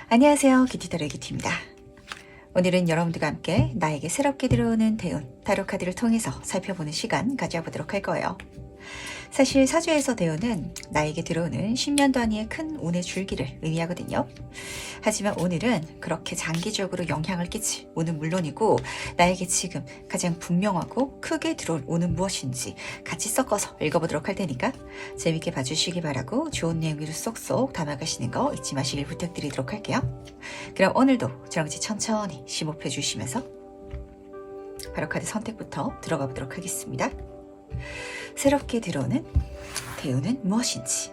안녕하세요. 기티타로의 기티입니다. 오늘은 여러분들과 함께 나에게 새롭게 들어오는 대운, 타로 카드를 통해서 살펴보는 시간 가져보도록 할 거예요. 사실 사주에서 대운은 나에게 들어오는 10년 단위의 큰 운의 줄기를 의미하거든요. 하지만 오늘은 그렇게 장기적으로 영향을 끼칠 운은 물론이고 나에게 지금 가장 분명하고 크게 들어올 운은 무엇인지 같이 섞어서 읽어보도록 할 테니까 재밌게 봐주시기 바라고 좋은 내용으로 쏙쏙 담아가시는 거 잊지 마시길 부탁드리도록 할게요. 그럼 오늘도 저랑 같이 천천히 심호흡해 주시면서 바로 카드 선택부터 들어가 보도록 하겠습니다. 새롭게 들어오는 대운은 무엇인지.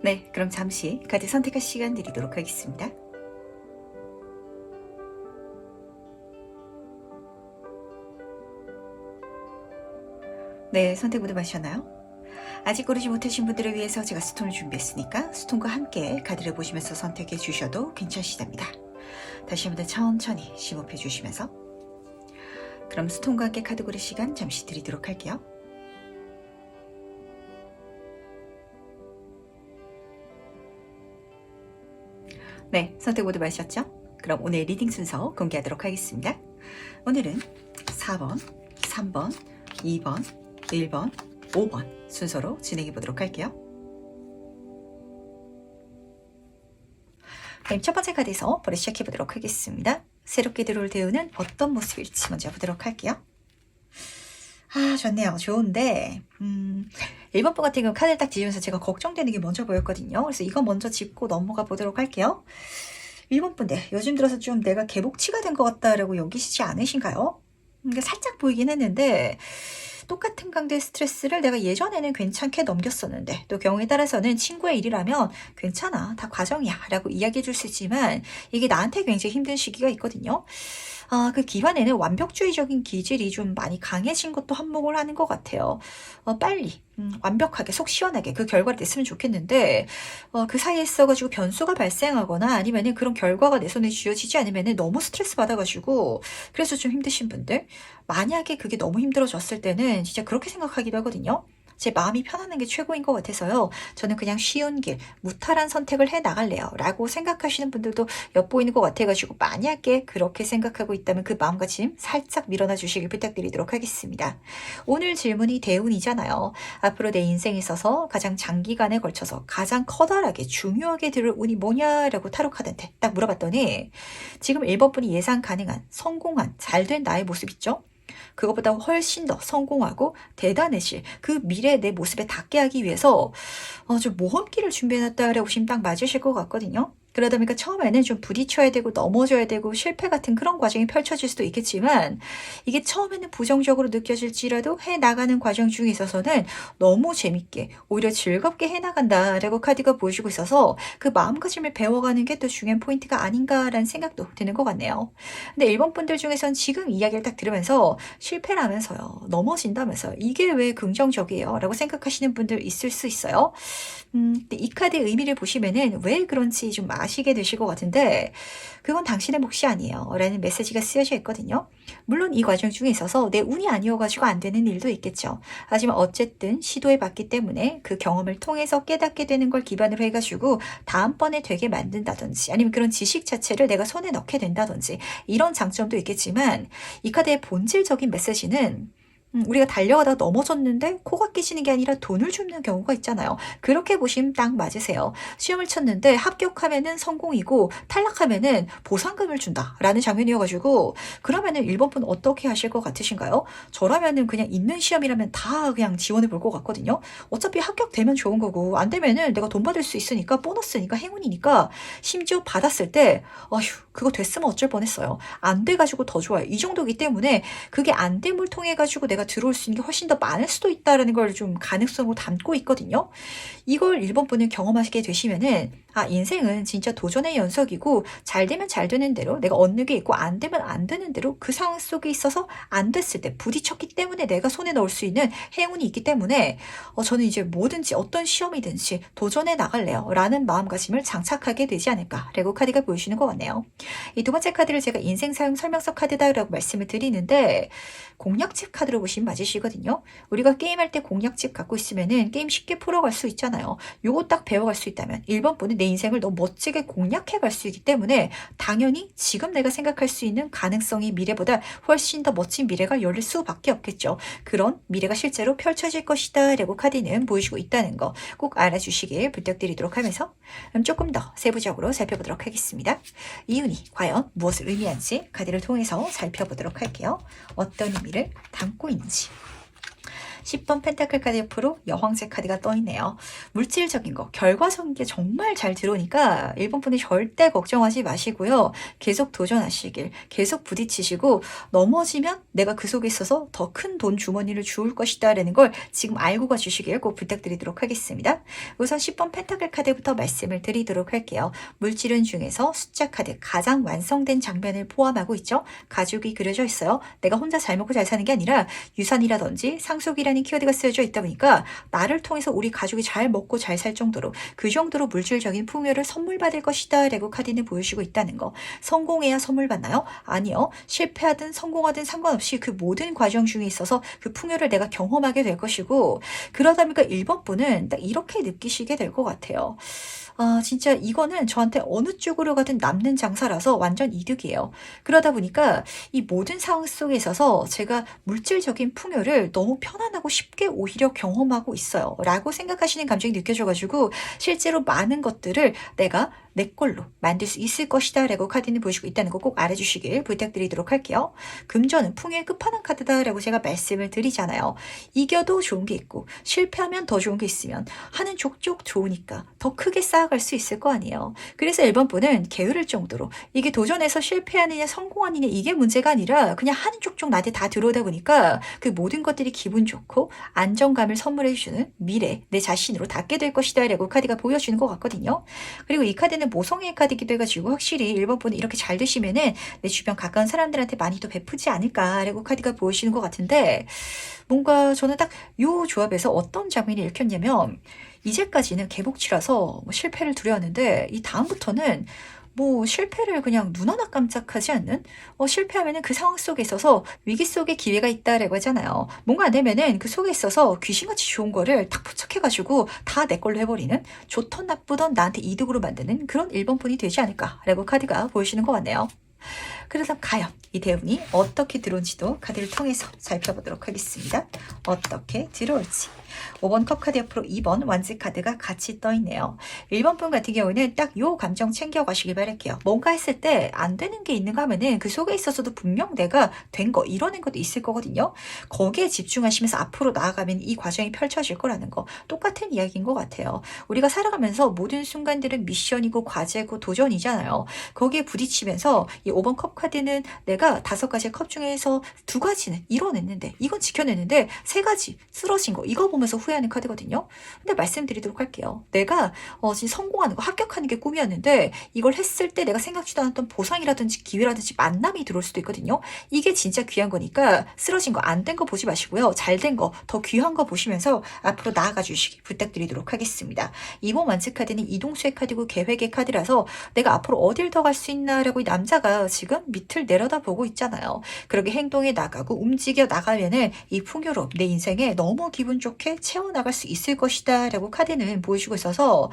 네, 그럼 잠시 카드 선택할 시간 드리도록 하겠습니다. 네, 선택 모두 마셨나요? 아직 고르지 못하신 분들을 위해서 제가 스톤을 준비했으니까 스톤과 함께 카드를 보시면서 선택해 주셔도 괜찮으시답니다. 다시 한번 더 천천히 심호흡해 주시면서 그럼 스톤과 함께 카드 고를 시간 잠시 드리도록 할게요. 네, 선택 모두 마셨죠? 그럼 오늘 리딩 순서 공개하도록 하겠습니다. 오늘은 4번, 3번, 2번, 1번, 5번 순서로 진행해 보도록 할게요. 그럼 첫 번째 카드에서 바로 시작해 보도록 하겠습니다. 새롭게 들어올 대운은 어떤 모습일지 먼저 보도록 할게요. 좋네요. 좋은데 1번 분 같은 경우 카드를 딱 뒤지면서 제가 걱정되는 게 먼저 보였거든요. 그래서 이거 먼저 짚고 넘어가 보도록 할게요. 1번 분들 요즘 들어서 좀 내가 개복치가 된 것 같다라고 여기시지 않으신가요? 이게 살짝 보이긴 했는데 똑같은 강도의 스트레스를 내가 예전에는 괜찮게 넘겼었는데 또 경우에 따라서는 친구의 일이라면 괜찮아, 다 과정이야 라고 이야기해 줄 수 있지만 이게 나한테 굉장히 힘든 시기가 있거든요. 그 기간에는 완벽주의적인 기질이 좀 많이 강해진 것도 한몫을 하는 것 같아요. 빨리 완벽하게 속 시원하게 그 결과를 냈으면 좋겠는데 그 사이에 있어가지고 변수가 발생하거나 아니면은 그런 결과가 내 손에 쥐어지지 않으면은 너무 스트레스 받아가지고 그래서 좀 힘드신 분들, 만약에 그게 너무 힘들어졌을 때는 진짜 그렇게 생각하기도 하거든요. 제 마음이 편안한 게 최고인 것 같아서요. 저는 그냥 쉬운 길, 무탈한 선택을 해 나갈래요. 라고 생각하시는 분들도 엿보이는 것 같아가지고 만약에 그렇게 생각하고 있다면 그 마음가짐 살짝 밀어놔 주시길 부탁드리도록 하겠습니다. 오늘 질문이 대운이잖아요. 앞으로 내 인생에 있어서 가장 장기간에 걸쳐서 가장 커다랗게 중요하게 들을 운이 뭐냐라고 타로 카드한테 딱 물어봤더니 지금 1번 분이 예상 가능한 성공한 잘된 나의 모습 있죠? 그것보다 훨씬 더 성공하고 대단해질 그 미래 내 모습에 닿게 하기 위해서 좀 모험기를 준비해놨다라고 보시면 딱 맞으실 것 같거든요. 그러다 보니까 처음에는 좀 부딪혀야 되고 넘어져야 되고 실패 같은 그런 과정이 펼쳐질 수도 있겠지만 이게 처음에는 부정적으로 느껴질지라도 해나가는 과정 중에 있어서는 너무 재밌게 오히려 즐겁게 해나간다라고 카드가 보여주고 있어서 그 마음가짐을 배워가는 게 또 중요한 포인트가 아닌가라는 생각도 드는 것 같네요. 근데 일본 분들 중에선 지금 이야기를 딱 들으면서 실패라면서요, 넘어진다면서요, 이게 왜 긍정적이에요? 라고 생각하시는 분들 있을 수 있어요. 근데 이 카드의 의미를 보시면은 왜 그런지 좀 아시게 되실 것 같은데 그건 당신의 몫이 아니에요 라는 메시지가 쓰여져 있거든요. 물론 이 과정 중에 있어서 내 운이 아니어가지고 안 되는 일도 있겠죠. 하지만 어쨌든 시도해 봤기 때문에 그 경험을 통해서 깨닫게 되는 걸 기반으로 해가지고 다음번에 되게 만든다든지 아니면 그런 지식 자체를 내가 손에 넣게 된다든지 이런 장점도 있겠지만 이 카드의 본질적인 메시지는 우리가 달려가다가 넘어졌는데 코가 끼시는 게 아니라 돈을 주는 경우가 있잖아요. 그렇게 보시면 딱 맞으세요. 시험을 쳤는데 합격하면은 성공이고 탈락하면은 보상금을 준다라는 장면이어가지고 그러면은 1번 분 어떻게 하실 것 같으신가요? 저라면은 그냥 있는 시험이라면 다 그냥 지원해 볼 것 같거든요. 어차피 합격되면 좋은 거고 안 되면은 내가 돈 받을 수 있으니까 보너스니까 행운이니까 심지어 받았을 때 어휴 그거 됐으면 어쩔 뻔했어요. 안 돼가지고 더 좋아요. 이 정도기 때문에 그게 안 됨을 통해 가지고 내가 내가 들어올 수 있는 게 훨씬 더 많을 수도 있다라는 걸 좀 가능성으로 담고 있거든요. 이걸 1번 분을 경험하시게 되시면은 인생은 진짜 도전의 연속이고 잘 되면 잘 되는 대로 내가 얻는 게 있고 안 되면 안 되는 대로 그 상황 속에 있어서 안 됐을 때 부딪혔기 때문에 내가 손에 넣을 수 있는 행운이 있기 때문에 저는 이제 뭐든지 어떤 시험이든지 도전해 나갈래요 라는 마음가짐을 장착하게 되지 않을까 라고 카드가 보여주는 것 같네요. 이 두 번째 카드를 제가 인생 사용 설명서 카드다라고 말씀을 드리는데 공략집 카드로 보시면 맞으시거든요. 우리가 게임할 때 공략집 갖고 있으면은 게임 쉽게 풀어갈 수 있잖아요. 요거 딱 배워갈 수 있다면 1번 분은 내 인생을 너무 멋지게 공략해 갈 수 있기 때문에 당연히 지금 내가 생각할 수 있는 가능성이 미래보다 훨씬 더 멋진 미래가 열릴 수밖에 없겠죠. 그런 미래가 실제로 펼쳐질 것이다 라고 카드는 보여주고 있다는 거 꼭 알아주시길 부탁드리도록 하면서 조금 더 세부적으로 살펴보도록 하겠습니다. 이 운이 과연 무엇을 의미하는지 카드를 통해서 살펴보도록 할게요. 어떤 의미를 담고 있는지. 10번 펜타클 카드 옆으로 여왕제 카드가 떠있네요. 물질적인 거, 결과적인 게 정말 잘 들어오니까 1번 분이 절대 걱정하지 마시고요. 계속 도전하시길, 계속 부딪히시고 넘어지면 내가 그 속에 있어서 더 큰 돈 주머니를 주울 것이다 라는 걸 지금 알고 가주시길 꼭 부탁드리도록 하겠습니다. 우선 10번 펜타클 카드부터 말씀을 드리도록 할게요. 물질은 중에서 숫자 카드 가장 완성된 장면을 포함하고 있죠. 가족이 그려져 있어요. 내가 혼자 잘 먹고 잘 사는 게 아니라 유산이라든지 상속이라는 키워드가 쓰여져 있다 보니까 나를 통해서 우리 가족이 잘 먹고 잘 살 정도로 그 정도로 물질적인 풍요를 선물 받을 것이다 라고 카드는 보여주고 있다는 거. 성공해야 선물 받나요? 아니요. 실패하든 성공하든 상관없이 그 모든 과정 중에 있어서 그 풍요를 내가 경험하게 될 것이고 그러다 보니까 1번 분은 딱 이렇게 느끼시게 될 것 같아요. 진짜 이거는 저한테 어느 쪽으로 가든 남는 장사라서 완전 이득이에요. 그러다 보니까 이 모든 상황 속에 있어서 제가 물질적인 풍요를 너무 편안하고 쉽게 오히려 경험하고 있어요. 라고 생각하시는 감정이 느껴져가지고 실제로 많은 것들을 내가 내 걸로 만들 수 있을 것이다 라고 카드는 보여주고 있다는 거 꼭 알아주시길 부탁드리도록 할게요. 금전은 풍요의 끝판왕 카드다 라고 제가 말씀을 드리잖아요. 이겨도 좋은 게 있고 실패하면 더 좋은 게 있으면 하는 족족 좋으니까 더 크게 쌓아갈 수 있을 거 아니에요. 그래서 1번 분은 게으를 정도로 이게 도전해서 실패하느냐 성공하느냐 이게 문제가 아니라 그냥 하는 족족 나한테 다 들어오다 보니까 그 모든 것들이 기분 좋고 안정감을 선물해주는 미래 내 자신으로 닿게 될 것이다 라고 카드가 보여주는 것 같거든요. 그리고 이 카드는 모성의 카드이기도 해가지고 확실히 1번 분이 이렇게 잘 되시면은 내 주변 가까운 사람들한테 많이 또 베푸지 않을까라고 카드가 보여주는 것 같은데 뭔가 저는 딱 요 조합에서 어떤 장면이 읽혔냐면 이제까지는 개복치라서 실패를 두려웠는데 이 다음부터는 실패를 그냥 눈 하나 깜짝하지 않는 실패하면은 그 상황 속에 있어서 위기 속에 기회가 있다라고 하잖아요. 뭔가 안 되면은 그 속에 있어서 귀신같이 좋은 거를 탁 포착해가지고 다 내 걸로 해버리는 좋던 나쁘던 나한테 이득으로 만드는 그런 1번 분이 되지 않을까라고 카드가 보여주는 것 같네요. 그래서 과연 이 대운이 어떻게 들어온지도 카드를 통해서 살펴보도록 하겠습니다. 어떻게 들어올지. 5번 컵 카드 옆으로 2번 완즈 카드가 같이 떠있네요. 1번 분 같은 경우는 딱 요 감정 챙겨가시길 바랄게요. 뭔가 했을 때 안 되는 게 있는가 하면은 그 속에 있어서도 분명 내가 된 거 이뤄낸 것도 있을 거거든요. 거기에 집중하시면서 앞으로 나아가면 이 과정이 펼쳐질 거라는 거 똑같은 이야기인 것 같아요. 우리가 살아가면서 모든 순간들은 미션이고 과제고 도전이잖아요. 거기에 부딪히면서 이 5번 컵 카드는 내가 5가지 컵 중에서 2가지는 이뤄냈는데 이건 지켜냈는데 3가지 쓰러진 거 이거 보면서 후회하는 카드거든요. 근데 말씀드리도록 할게요. 내가 지금 성공하는 거 합격하는 게 꿈이었는데 이걸 했을 때 내가 생각지도 않았던 보상이라든지 기회라든지 만남이 들어올 수도 있거든요. 이게 진짜 귀한 거니까 쓰러진 거 안 된 거 보지 마시고요. 잘 된 거 더 귀한 거 보시면서 앞으로 나아가 주시기 부탁드리도록 하겠습니다. 이번 완츠 카드는 이동수의 카드고 계획의 카드라서 내가 앞으로 어딜 더 갈 수 있나라고 이 남자가 지금 밑을 내려다보고 있잖아요. 그렇게 행동에 나가고 움직여 나가면은 이 풍요로움 내 인생에 너무 기분 좋게 채워나갈 수 있을 것이다 라고 카드는 보여주고 있어서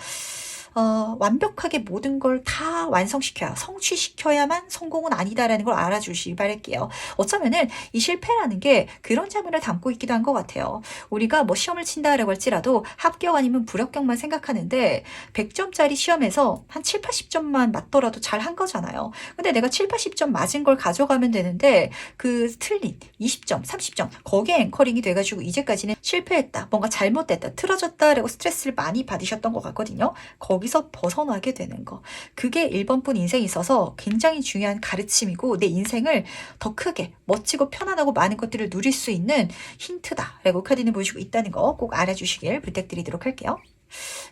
완벽하게 모든 걸 다 완성시켜야 성취시켜야만 성공은 아니다라는 걸 알아주시기 바랄게요. 어쩌면은 이 실패라는 게 그런 장면을 담고 있기도 한 것 같아요. 우리가 시험을 친다라고 할지라도 합격 아니면 불합격만 생각하는데 100점짜리 시험에서 한 7, 80점만 맞더라도 잘 한 거잖아요. 근데 내가 7, 80점 맞은 걸 가져가면 되는데 그 틀린 20점, 30점 거기에 앵커링이 돼가지고 이제까지는 실패했다, 뭔가 잘못됐다, 틀어졌다라고 스트레스를 많이 받으셨던 것 같거든요. 거기 거기서 벗어나게 되는 거. 그게 1번분 인생에 있어서 굉장히 중요한 가르침이고 내 인생을 더 크게 멋지고 편안하고 많은 것들을 누릴 수 있는 힌트다라고 카드는 보여주고 있다는 거 꼭 알아주시길 부탁드리도록 할게요.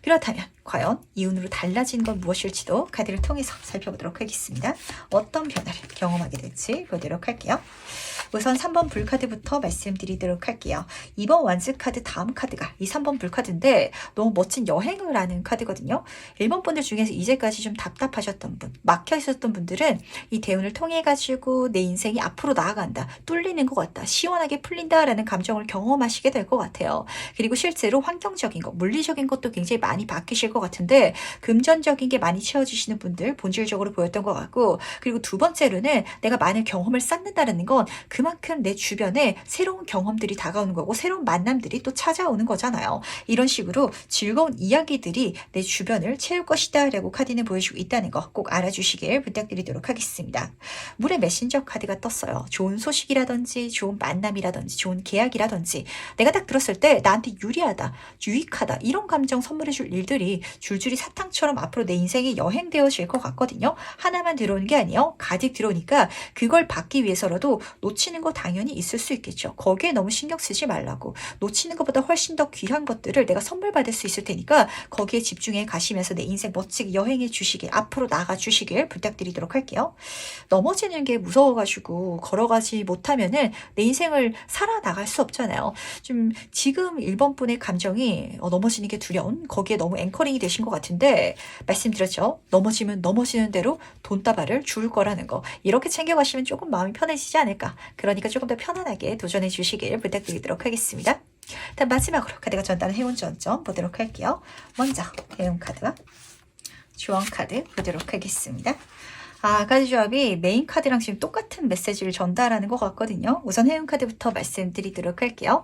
그렇다면 과연 이윤으로 달라진 건 무엇일지도 카드를 통해서 살펴보도록 하겠습니다. 어떤 변화를 경험하게 될지 보도록 할게요. 우선 3번 불카드부터 말씀드리도록 할게요. 2번 완즈 카드 다음 카드가 이 3번 불카드인데 너무 멋진 여행을 하는 카드거든요. 1번 분들 중에서 이제까지 좀 답답하셨던 분, 막혀 있었던 분들은 이 대운을 통해 가지고 내 인생이 앞으로 나아간다, 뚫리는 것 같다, 시원하게 풀린다라는 감정을 경험하시게 될 것 같아요. 그리고 실제로 환경적인 것, 물리적인 것도 굉장히 많이 바뀌실 것 같은데 금전적인 게 많이 채워지시는 분들 본질적으로 보였던 것 같고, 그리고 두 번째로는 내가 많은 경험을 쌓는다는 건 그만큼 내 주변에 새로운 경험들이 다가오는 거고 새로운 만남들이 또 찾아오는 거잖아요. 이런 식으로 즐거운 이야기들이 내 주변을 채울 것이다 라고 카드는 보여주고 있다는 거 꼭 알아주시길 부탁드리도록 하겠습니다. 물의 메신저 카드가 떴어요. 좋은 소식이라든지 좋은 만남이라든지 좋은 계약이라든지 내가 딱 들었을 때 나한테 유리하다, 유익하다 이런 감정 선물해줄 일들이 줄줄이 사탕처럼 앞으로 내 인생이 여행되어질 것 같거든요. 하나만 들어오는 게 아니에요. 가득 들어오니까 그걸 받기 위해서라도 놓치는 거 당연히 있을 수 있겠죠. 거기에 너무 신경 쓰지 말라고. 놓치는 것보다 훨씬 더 귀한 것들을 내가 선물 받을 수 있을 테니까 거기에 집중해 가시면서 내 인생 멋지게 여행해 주시길, 앞으로 나가 주시길 부탁드리도록 할게요. 넘어지는 게 무서워가지고 걸어가지 못하면은 내 인생을 살아나갈 수 없잖아요. 좀 지금 1번 분의 감정이 넘어지는 게 두려운, 거기에 너무 앵커링이 되신 것 같은데 말씀드렸죠. 넘어지면 넘어지는 대로 돈다발을 줄 거라는 거. 이렇게 챙겨가시면 조금 마음이 편해지지 않을까. 그러니까 조금 더 편안하게 도전해 주시길 부탁드리도록 하겠습니다. 다음 마지막으로 카드가 전달한 해운 전점 보도록 할게요. 먼저 해운 카드와 주원 카드 보도록 하겠습니다. 카드 조합이 메인 카드랑 지금 똑같은 메시지를 전달하는 것 같거든요. 우선 해운 카드부터 말씀드리도록 할게요.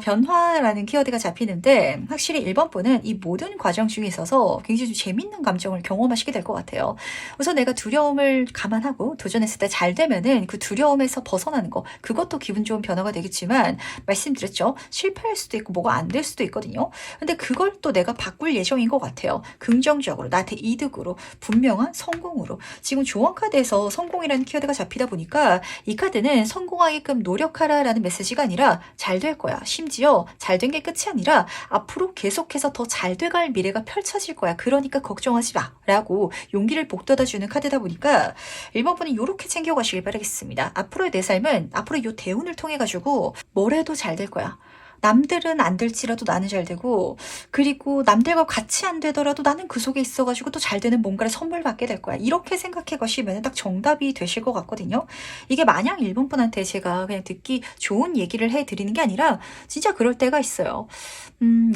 변화라는 키워드가 잡히는데 확실히 1번 분은 이 모든 과정 중에 있어서 굉장히 좀 재밌는 감정을 경험하시게 될 것 같아요. 우선 내가 두려움을 감안하고 도전했을 때 잘 되면은 그 두려움에서 벗어나는 거, 그것도 기분 좋은 변화가 되겠지만 말씀드렸죠. 실패할 수도 있고 뭐가 안 될 수도 있거든요. 근데 그걸 또 내가 바꿀 예정인 것 같아요. 긍정적으로, 나한테 이득으로, 분명한 성공으로. 지금 조언 카드에서 성공이라는 키워드가 잡히다 보니까 이 카드는 성공하게끔 노력하라라는 메시지가 아니라 잘 될 거야. 심지어 잘 된 게 끝이 아니라 앞으로 계속해서 더 잘 돼갈 미래가 펼쳐질 거야. 그러니까 걱정하지 마 라고 용기를 북돋아주는 카드다 보니까 1번 분은 이렇게 챙겨가시길 바라겠습니다. 앞으로의 내 삶은 앞으로 이 대운을 통해 가지고 뭘 해도 잘 될 거야. 남들은 안 될지라도 나는 잘 되고, 그리고 남들과 같이 안 되더라도 나는 그 속에 있어가지고 또 잘 되는 뭔가를 선물 받게 될 거야. 이렇게 생각해 가시면 딱 정답이 되실 것 같거든요. 이게 마냥 1번 분한테 제가 그냥 듣기 좋은 얘기를 해드리는 게 아니라 진짜 그럴 때가 있어요.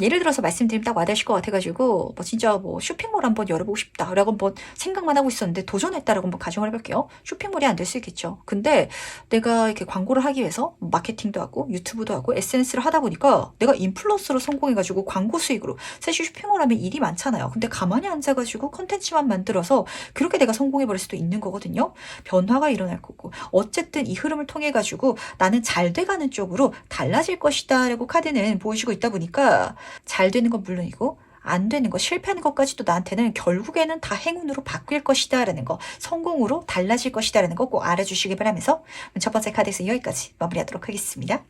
예를 들어서 말씀드리면 딱 와닿으실 것 같아가지고 진짜 쇼핑몰 한번 열어보고 싶다라고 한번 생각만 하고 있었는데 도전했다라고 한번 가정을 해볼게요. 쇼핑몰이 안 될 수 있겠죠. 근데 내가 이렇게 광고를 하기 위해서 마케팅도 하고 유튜브도 하고 SNS를 하다 보니까 내가 인플루언서로 성공해가지고 광고 수익으로, 사실 쇼핑몰 하면 일이 많잖아요. 근데 가만히 앉아가지고 컨텐츠만 만들어서 그렇게 내가 성공해버릴 수도 있는 거거든요. 변화가 일어날 거고 어쨌든 이 흐름을 통해 가지고 나는 잘 돼가는 쪽으로 달라질 것이다 라고 카드는 보여주고 있다 보니까 잘 되는 건 물론이고 안 되는 거, 실패하는 것까지도 나한테는 결국에는 다 행운으로 바뀔 것이다 라는 거, 성공으로 달라질 것이다 라는 거 꼭 알아주시기 바라면서 첫 번째 카드에서 여기까지 마무리하도록 하겠습니다.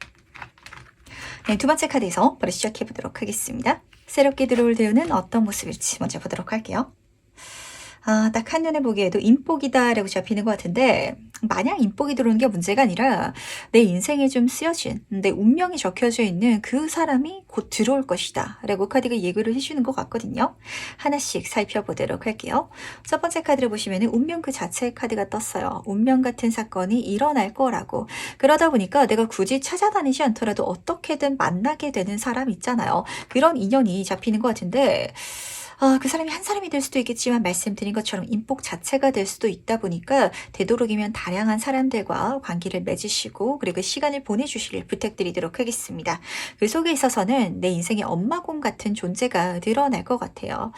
네, 두 번째 카드에서 바로 시작해 보도록 하겠습니다. 새롭게 들어올 대우는 어떤 모습일지 먼저 보도록 할게요. 딱 한눈에 보기에도 인복이다라고 잡히는 것 같은데 마냥 인복이 들어오는 게 문제가 아니라 내 인생에 좀 쓰여진, 내 운명이 적혀져 있는 그 사람이 곧 들어올 것이다 라고 카드가 예고를 해주는 것 같거든요. 하나씩 살펴보도록 할게요. 첫 번째 카드를 보시면 운명 그 자체의 카드가 떴어요. 운명 같은 사건이 일어날 거라고. 그러다 보니까 내가 굳이 찾아다니지 않더라도 어떻게든 만나게 되는 사람 있잖아요. 그런 인연이 잡히는 것 같은데 그 사람이 한 사람이 될 수도 있겠지만 말씀드린 것처럼 인복 자체가 될 수도 있다 보니까 되도록이면 다양한 사람들과 관계를 맺으시고 그리고 시간을 보내주시길 부탁드리도록 하겠습니다. 그 속에 있어서는 내 인생의 엄마공 같은 존재가 드러날 것 같아요.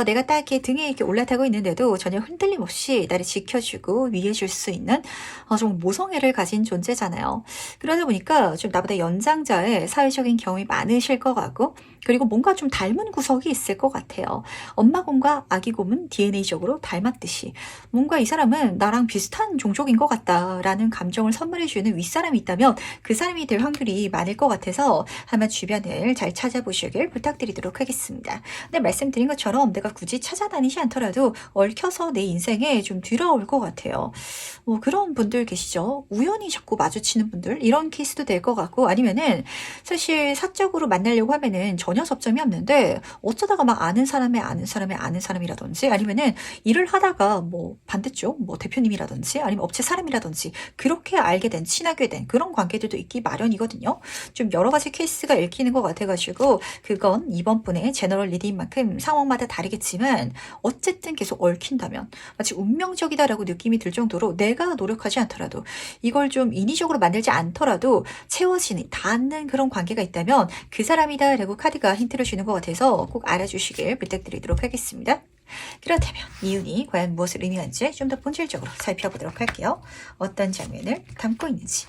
내가 딱 이렇게 등에 이렇게 올라타고 있는데도 전혀 흔들림 없이 나를 지켜주고 위해줄 수 있는 좀 모성애를 가진 존재잖아요. 그러다 보니까 좀 나보다 연장자의 사회적인 경험이 많으실 것 같고 그리고 뭔가 좀 닮은 구석이 있을 것 같아요. 엄마 곰과 아기 곰은 DNA적으로 닮았듯이 뭔가 이 사람은 나랑 비슷한 종족인 것 같다라는 감정을 선물해주는 윗사람이 있다면 그 사람이 될 확률이 많을 것 같아서 한번 주변을 잘 찾아보시길 부탁드리도록 하겠습니다. 근데 말씀드린 것처럼 내가 굳이 찾아다니지 않더라도 얽혀서 내 인생에 좀 들어올 것 같아요. 뭐 그런 분들 계시죠. 우연히 자꾸 마주치는 분들 이런 케이스도 될 것 같고 아니면은 사실 사적으로 만나려고 하면은 전혀 접점이 없는데 어쩌다가 막 아는 사람의 아는 사람의 아는 사람이라든지 아니면은 일을 하다가 뭐 반대쪽 뭐 대표님이라든지 아니면 업체 사람이라든지 그렇게 알게 된 친하게 된 그런 관계들도 있기 마련이거든요. 좀 여러 가지 케이스가 읽히는 것 같아가지고 그건 이번 분의 제너럴 리딩인 만큼 상황마다 다르겠지만 어쨌든 계속 얽힌다면 마치 운명적이다라고 느낌이 들 정도로 내가 노력하지 않더라도 이걸 좀 인위적으로 만들지 않더라도 채워지는 닿는 그런 관계가 있다면 그 사람이다 라고 카드가 힌트를 주는 것 같아서 꼭 알아주시길 부탁드리도록 하겠습니다. 그렇다면 이윤이 과연 무엇을 의미하는지 좀 더 본질적으로 살펴보도록 할게요. 어떤 장면을 담고 있는지.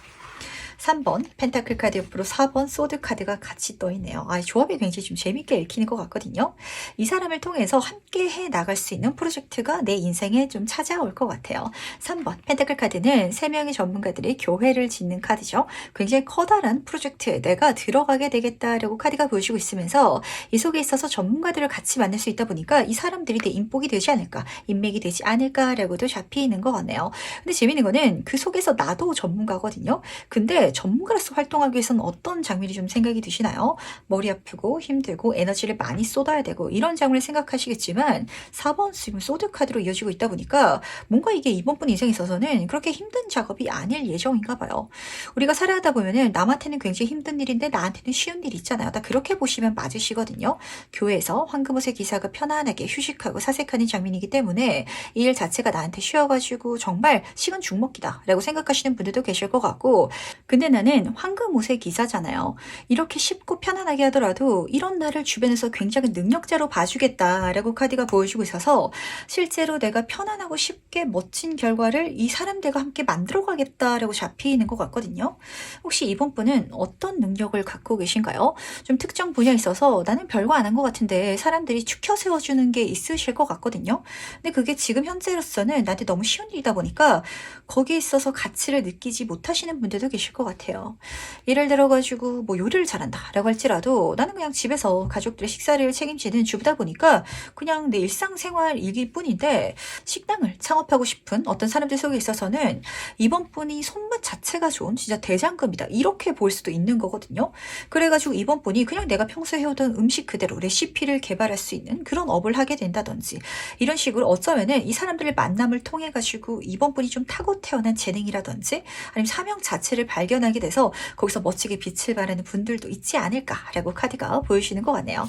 3번 펜타클 카드 옆으로 4번 소드 카드가 같이 떠있네요. 조합이 굉장히 좀 재밌게 읽히는 것 같거든요. 이 사람을 통해서 함께 해 나갈 수 있는 프로젝트가 내 인생에 좀 찾아올 것 같아요. 3번 펜타클 카드는 3명의 전문가들이 교회를 짓는 카드죠. 굉장히 커다란 프로젝트에 내가 들어가게 되겠다라고 카드가 보여주고 있으면서 이 속에 있어서 전문가들을 같이 만날 수 있다 보니까 이 사람들이 내 인복이 되지 않을까 인맥이 되지 않을까라고도 잡히는 것 같네요. 근데 재밌는 거는 그 속에서 나도 전문가거든요. 근데 전문가로서 활동하기 위해서는 어떤 장면이 좀 생각이 드시나요? 머리 아프고 힘들고 에너지를 많이 쏟아야 되고 이런 장면을 생각하시겠지만 4번 지금 소드 카드로 이어지고 있다 보니까 뭔가 이게 이번 분 인생에 있어서는 그렇게 힘든 작업이 아닐 예정인가 봐요. 우리가 살아가다 보면은 남한테는 굉장히 힘든 일인데 나한테는 쉬운 일이 있잖아요. 다 그렇게 보시면 맞으시거든요. 교회에서 황금옷의 기사가 편안하게 휴식하고 사색하는 장면이기 때문에 이 일 자체가 나한테 쉬어가지고 정말 식은 죽 먹기다 라고 생각하시는 분들도 계실 것 같고 근데 나는 황금옷의 기사잖아요. 이렇게 쉽고 편안하게 하더라도 이런 나를 주변에서 굉장히 능력자로 봐주겠다라고 카드가 보여주고 있어서 실제로 내가 편안하고 쉽게 멋진 결과를 이 사람들과 함께 만들어가겠다라고 잡히는 것 같거든요. 혹시 이번 분은 어떤 능력을 갖고 계신가요? 좀 특정 분야에 있어서 나는 별거 안 한 것 같은데 사람들이 추켜 세워주는 게 있으실 것 같거든요. 근데 그게 지금 현재로서는 나한테 너무 쉬운 일이다 보니까 거기에 있어서 가치를 느끼지 못하시는 분들도 계실 것 같아요. 예를 들어가지고 뭐 요리를 잘한다라고 할지라도 나는 그냥 집에서 가족들의 식사를 책임지는 주부다 보니까 그냥 내 일상생활 일일 뿐인데 식당을 창업하고 싶은 어떤 사람들 속에 있어서는 이번 분이 손맛 자체가 좋은 진짜 대장금이다 이렇게 볼 수도 있는 거거든요. 그래가지고 이번 분이 그냥 내가 평소에 해오던 음식 그대로 레시피를 개발할 수 있는 그런 업을 하게 된다든지 이런 식으로 어쩌면은 이 사람들의 만남을 통해 가지고 이번 분이 좀 타고 태어난 재능이라든지 아니면 사명 자체를 발견하게 돼서 거기서 멋지게 빛을 발하는 분들도 있지 않을까라고 카드가 보여주는 것 같네요.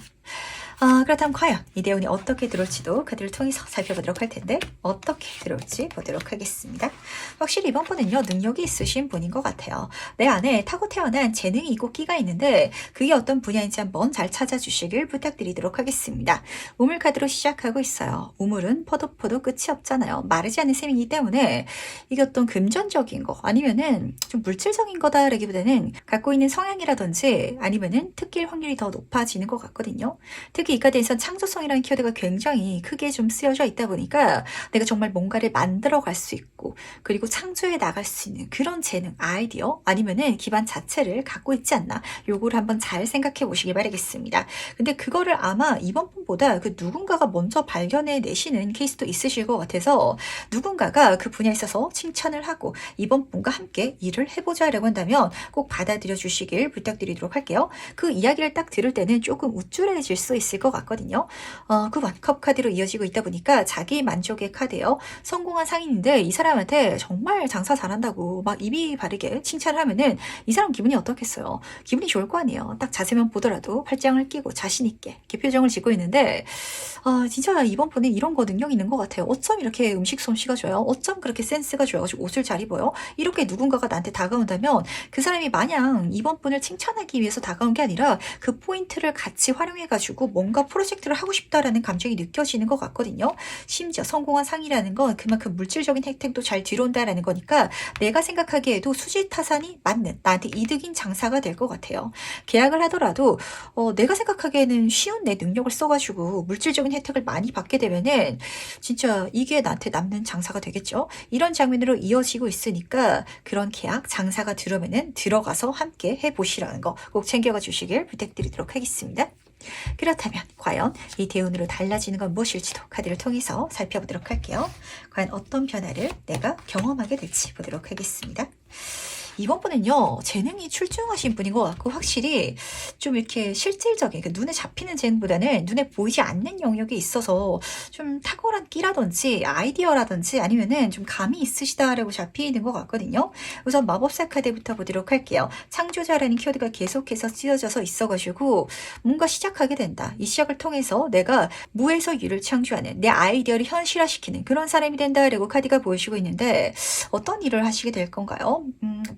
그렇다면 과연 이 내용이 어떻게 들어올지도 카드를 통해서 살펴보도록 할 텐데 어떻게 들어올지 보도록 하겠습니다. 확실히 이번 분은요 능력이 있으신 분인 것 같아요. 내 안에 타고 태어난 재능이 있고 끼가 있는데 그게 어떤 분야인지 한번 잘 찾아주시길 부탁드리도록 하겠습니다. 우물 카드로 시작하고 있어요. 우물은 포도포도 끝이 없잖아요. 마르지 않는 셈이기 때문에 이게 어떤 금전적인 거 아니면은 좀 물질적인 거다라기보다는 갖고 있는 성향이라든지 아니면은 특기일 확률이 더 높아지는 것 같거든요. 특히 이 카드에선 창조성이라는 키워드가 굉장히 크게 좀 쓰여져 있다 보니까 내가 정말 뭔가를 만들어 갈 수 있고 그리고 창조해 나갈 수 있는 그런 재능, 아이디어 아니면은 기반 자체를 갖고 있지 않나 요거를 한번 잘 생각해 보시기 바라겠습니다. 근데 그거를 아마 이번 분보다 그 누군가가 먼저 발견해 내시는 케이스도 있으실 것 같아서 누군가가 그 분야에 있어서 칭찬을 하고 이번 분과 함께 일을 해보자 라고 한다면 꼭 받아들여 주시길 부탁드리도록 할게요. 그 이야기를 딱 들을 때는 조금 우쭐해질 수 있을 것 같거든요. 그 원컵 카드로 이어지고 있다 보니까 자기 만족의 카드예요. 성공한 상인인데 이 사람한테 정말 장사 잘한다고 막 입이 바르게 칭찬을 하면은 이 사람 기분이 어떻겠어요? 기분이 좋을 거 아니에요. 딱 자세만 보더라도 팔짱을 끼고 자신 있게 이렇게 표정을 짓고 있는데 진짜 이번 분에 이런 거 능력 있는 것 같아요. 어쩜 이렇게 음식 솜씨가 좋아요? 어쩜 그렇게 센스가 좋아가지고 옷을 잘 입어요? 이렇게 누군가가 나한테 다가온다면 그 사람이 마냥 이번 분을 칭찬하기 위해서 다가온 게 아니라 그 포인트를 같이 활용해가지고 뭔가 뭔가 프로젝트를 하고 싶다라는 감정이 느껴지는 것 같거든요. 심지어 성공한 상이라는 건 그만큼 물질적인 혜택도 잘 뒤로온다라는 거니까 내가 생각하기에도 수지타산이 맞는 나한테 이득인 장사가 될 것 같아요. 계약을 하더라도 내가 생각하기에는 쉬운 내 능력을 써가지고 물질적인 혜택을 많이 받게 되면은 진짜 이게 나한테 남는 장사가 되겠죠. 이런 장면으로 이어지고 있으니까 그런 계약 장사가 들어오면은 들어가서 함께 해보시라는 거 꼭 챙겨가 주시길 부탁드리도록 하겠습니다. 그렇다면 과연 이 대운으로 달라지는 건 무엇일지도 카드를 통해서 살펴보도록 할게요. 과연 어떤 변화를 내가 경험하게 될지 보도록 하겠습니다. 이번 분은요, 재능이 출중하신 분인 것 같고, 확실히 좀 이렇게 실질적인, 눈에 잡히는 재능보다는 눈에 보이지 않는 영역에 있어서 좀 탁월한 끼라든지 아이디어라든지 아니면은 좀 감이 있으시다라고 잡히는 것 같거든요. 우선 마법사 카드부터 보도록 할게요. 창조자라는 키워드가 계속해서 쓰여져서 있어가지고 뭔가 시작하게 된다. 이 시작을 통해서 내가 무에서 유를 창조하는 내 아이디어를 현실화시키는 그런 사람이 된다라고 카드가 보여주고 있는데 어떤 일을 하시게 될 건가요?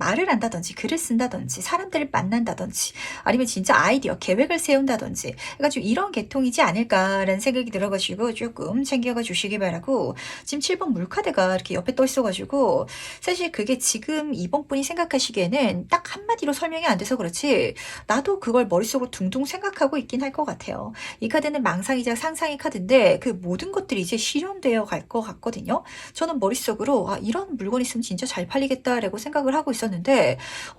말을 한다든지 글을 쓴다든지 사람들을 만난다든지 아니면 진짜 아이디어 계획을 세운다든지 해가지고 이런 계통이지 않을까라는 생각이 들어가지고 조금 챙겨가 주시기 바라고 지금 7번 물카드가 이렇게 옆에 떠 있어가지고 사실 그게 지금 이번 분이 생각하시기에는 딱 한마디로 설명이 안 돼서 그렇지 나도 그걸 머릿속으로 둥둥 생각하고 있긴 할 것 같아요. 이 카드는 망상이자 상상의 카드인데 그 모든 것들이 이제 실현되어 갈 것 같거든요. 저는 머릿속으로 이런 물건 있으면 진짜 잘 팔리겠다라고 생각을 하고 있었는데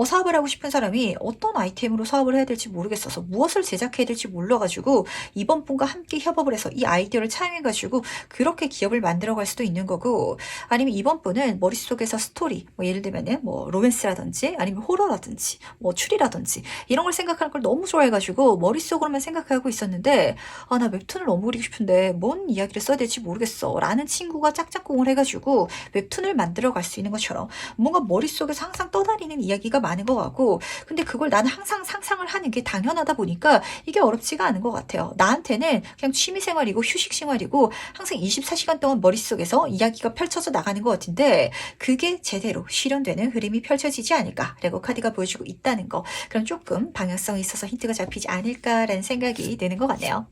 사업을 하고 싶은 사람이 어떤 아이템으로 사업을 해야 될지 모르겠어서 무엇을 제작해야 될지 몰라가지고 이번 분과 함께 협업을 해서 이 아이디어를 차용해가지고 그렇게 기업을 만들어갈 수도 있는 거고 아니면 이번 분은 머릿속에서 스토리 예를 들면은 로맨스라든지 아니면 호러라든지 추리라든지 이런 걸 생각하는 걸 너무 좋아해가지고 머릿속으로만 생각하고 있었는데 나 웹툰을 너무 그리고 싶은데 뭔 이야기를 써야 될지 모르겠어 라는 친구가 짝짝꿍을 해가지고 웹툰을 만들어갈 수 있는 것처럼 뭔가 머릿속에서 항상 떠다니는 이야기가 많은 것 같고 근데 그걸 나는 항상 상상을 하는 게 당연하다 보니까 이게 어렵지가 않은 것 같아요. 나한테는 그냥 취미생활이고 휴식생활이고 항상 24시간 동안 머릿속에서 이야기가 펼쳐져 나가는 것 같은데 그게 제대로 실현되는 흐름이 펼쳐지지 않을까라고 카드가 보여주고 있다는 거 그럼 조금 방향성이 있어서 힌트가 잡히지 않을까라는 생각이 드는 것 같네요.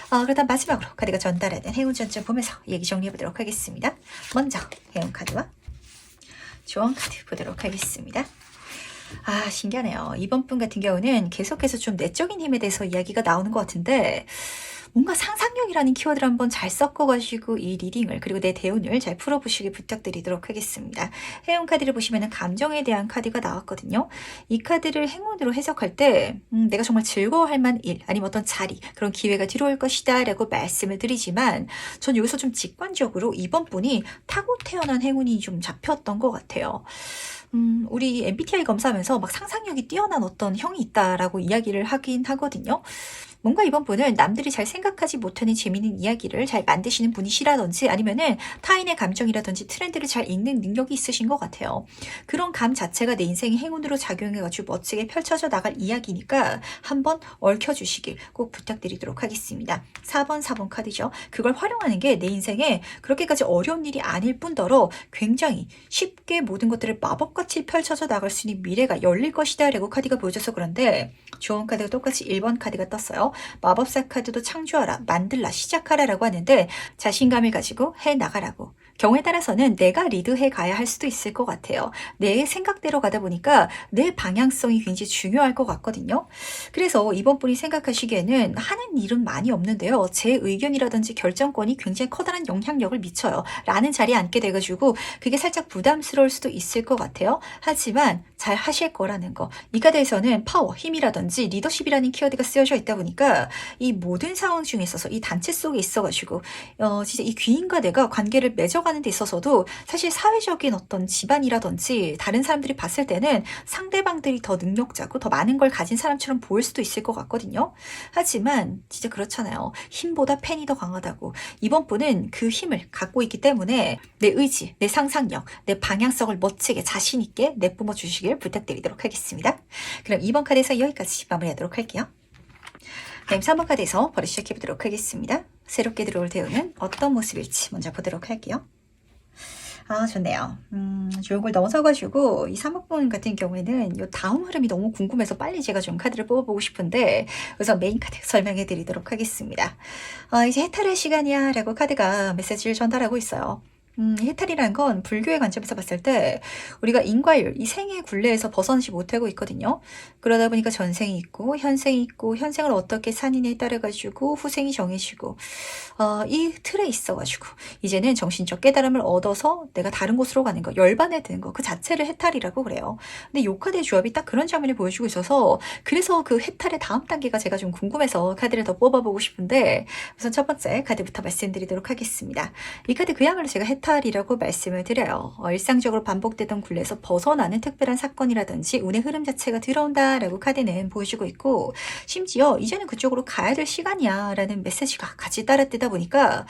그렇다면 마지막으로 카드가 전달하는 행운 전점 보면서 얘기 정리해 보도록 하겠습니다. 먼저 행운 카드와 조언 카드 보도록 하겠습니다. 신기하네요. 이번 분 같은 경우는 계속해서 좀 내적인 힘에 대해서 이야기가 나오는 것 같은데 뭔가 상상력이라는 키워드를 한번 잘 섞어가지고 이 리딩을 그리고 내 대운을 잘 풀어보시길 부탁드리도록 하겠습니다. 행운 카드를 보시면 감정에 대한 카드가 나왔거든요. 이 카드를 행운으로 해석할 때 내가 정말 즐거워할 만한 일 아니면 어떤 자리 그런 기회가 들어올 것이다 라고 말씀을 드리지만 전 여기서 좀 직관적으로 이번 분이 타고 태어난 행운이 좀 잡혔던 것 같아요. 우리 MBTI 검사하면서 막 상상력이 뛰어난 어떤 형이 있다라고 이야기를 하긴 하거든요. 뭔가 이번 분은 남들이 잘 생각하지 못하는 재미있는 이야기를 잘 만드시는 분이시라든지 아니면은 타인의 감정이라든지 트렌드를 잘 읽는 능력이 있으신 것 같아요. 그런 감 자체가 내 인생의 행운으로 작용해가지고 멋지게 펼쳐져 나갈 이야기니까 한번 얽혀주시길 꼭 부탁드리도록 하겠습니다. 4번 카드죠. 그걸 활용하는 게 내 인생에 그렇게까지 어려운 일이 아닐 뿐더러 굉장히 쉽게 모든 것들을 마법같이 펼쳐져 나갈 수 있는 미래가 열릴 것이다 라고 카드가 보여줘서 그런데 조언 카드가 똑같이 1번 카드가 떴어요. 마법사 카드도 창조하라, 만들라, 시작하라 라고 하는데 자신감을 가지고 해나가라고. 경우에 따라서는 내가 리드해 가야 할 수도 있을 것 같아요. 내 생각대로 가다 보니까 내 방향성이 굉장히 중요할 것 같거든요. 그래서 이번 분이 생각하시기에는 하는 일은 많이 없는데요. 제 의견이라든지 결정권이 굉장히 커다란 영향력을 미쳐요. 라는 자리에 앉게 돼가지고 그게 살짝 부담스러울 수도 있을 것 같아요. 하지만 잘 하실 거라는 거. 이 카드에서는 파워, 힘이라든지 리더십이라는 키워드가 쓰여져 있다 보니까 이 모든 상황 중에 있어서 이 단체 속에 있어가지고 진짜 이 귀인과 내가 관계를 맺어가는 데 있어서도 사실 사회적인 어떤 집안이라든지 다른 사람들이 봤을 때는 상대방들이 더 능력자고 더 많은 걸 가진 사람처럼 보일 수도 있을 것 같거든요. 하지만 진짜 그렇잖아요. 힘보다 팬이 더 강하다고. 이번 분은 그 힘을 갖고 있기 때문에 내 의지, 내 상상력, 내 방향성을 멋지게 자신 있게 내뿜어 주시길 부탁드리도록 하겠습니다. 그럼 이번 카드에서 여기까지 마무리하도록 할게요. 다음 3번 카드에서 바로 시작해보도록 하겠습니다. 새롭게 들어올 대우는 어떤 모습일지 먼저 보도록 할게요. 아, 좋네요. 좋은 걸 넣어서가지고, 이 3번 같은 경우에는 이 다음 흐름이 너무 궁금해서 빨리 제가 좀 카드를 뽑아보고 싶은데, 우선 메인 카드 설명해 드리도록 하겠습니다. 이제 해탈의 시간이야 라고 카드가 메시지를 전달하고 있어요. 해탈이란 건 불교의 관점에서 봤을 때 우리가 인과율, 이 생의 굴레에서 벗어나지 못하고 있거든요. 그러다 보니까 전생이 있고 현생이 있고 현생을 어떻게 사느냐에 따라 가지고 후생이 정해지고 이 틀에 있어가지고 이제는 정신적 깨달음을 얻어서 내가 다른 곳으로 가는 거, 열반에 드는 거 그 자체를 해탈이라고 그래요. 근데 요 카드의 조합이 딱 그런 장면을 보여주고 있어서 그래서 그 해탈의 다음 단계가 제가 좀 궁금해서 카드를 더 뽑아보고 싶은데 우선 첫 번째 카드부터 말씀드리도록 하겠습니다. 이 카드 그야말로 제가 해탈이라고 말씀을 드려요. 일상적으로 반복되던 굴레에서 벗어나는 특별한 사건이라든지 운의 흐름 자체가 들어온다라고 카드는 보여주고 있고 심지어 이제는 그쪽으로 가야 될 시간이야 라는 메시지가 같이 따라뜨다 보니까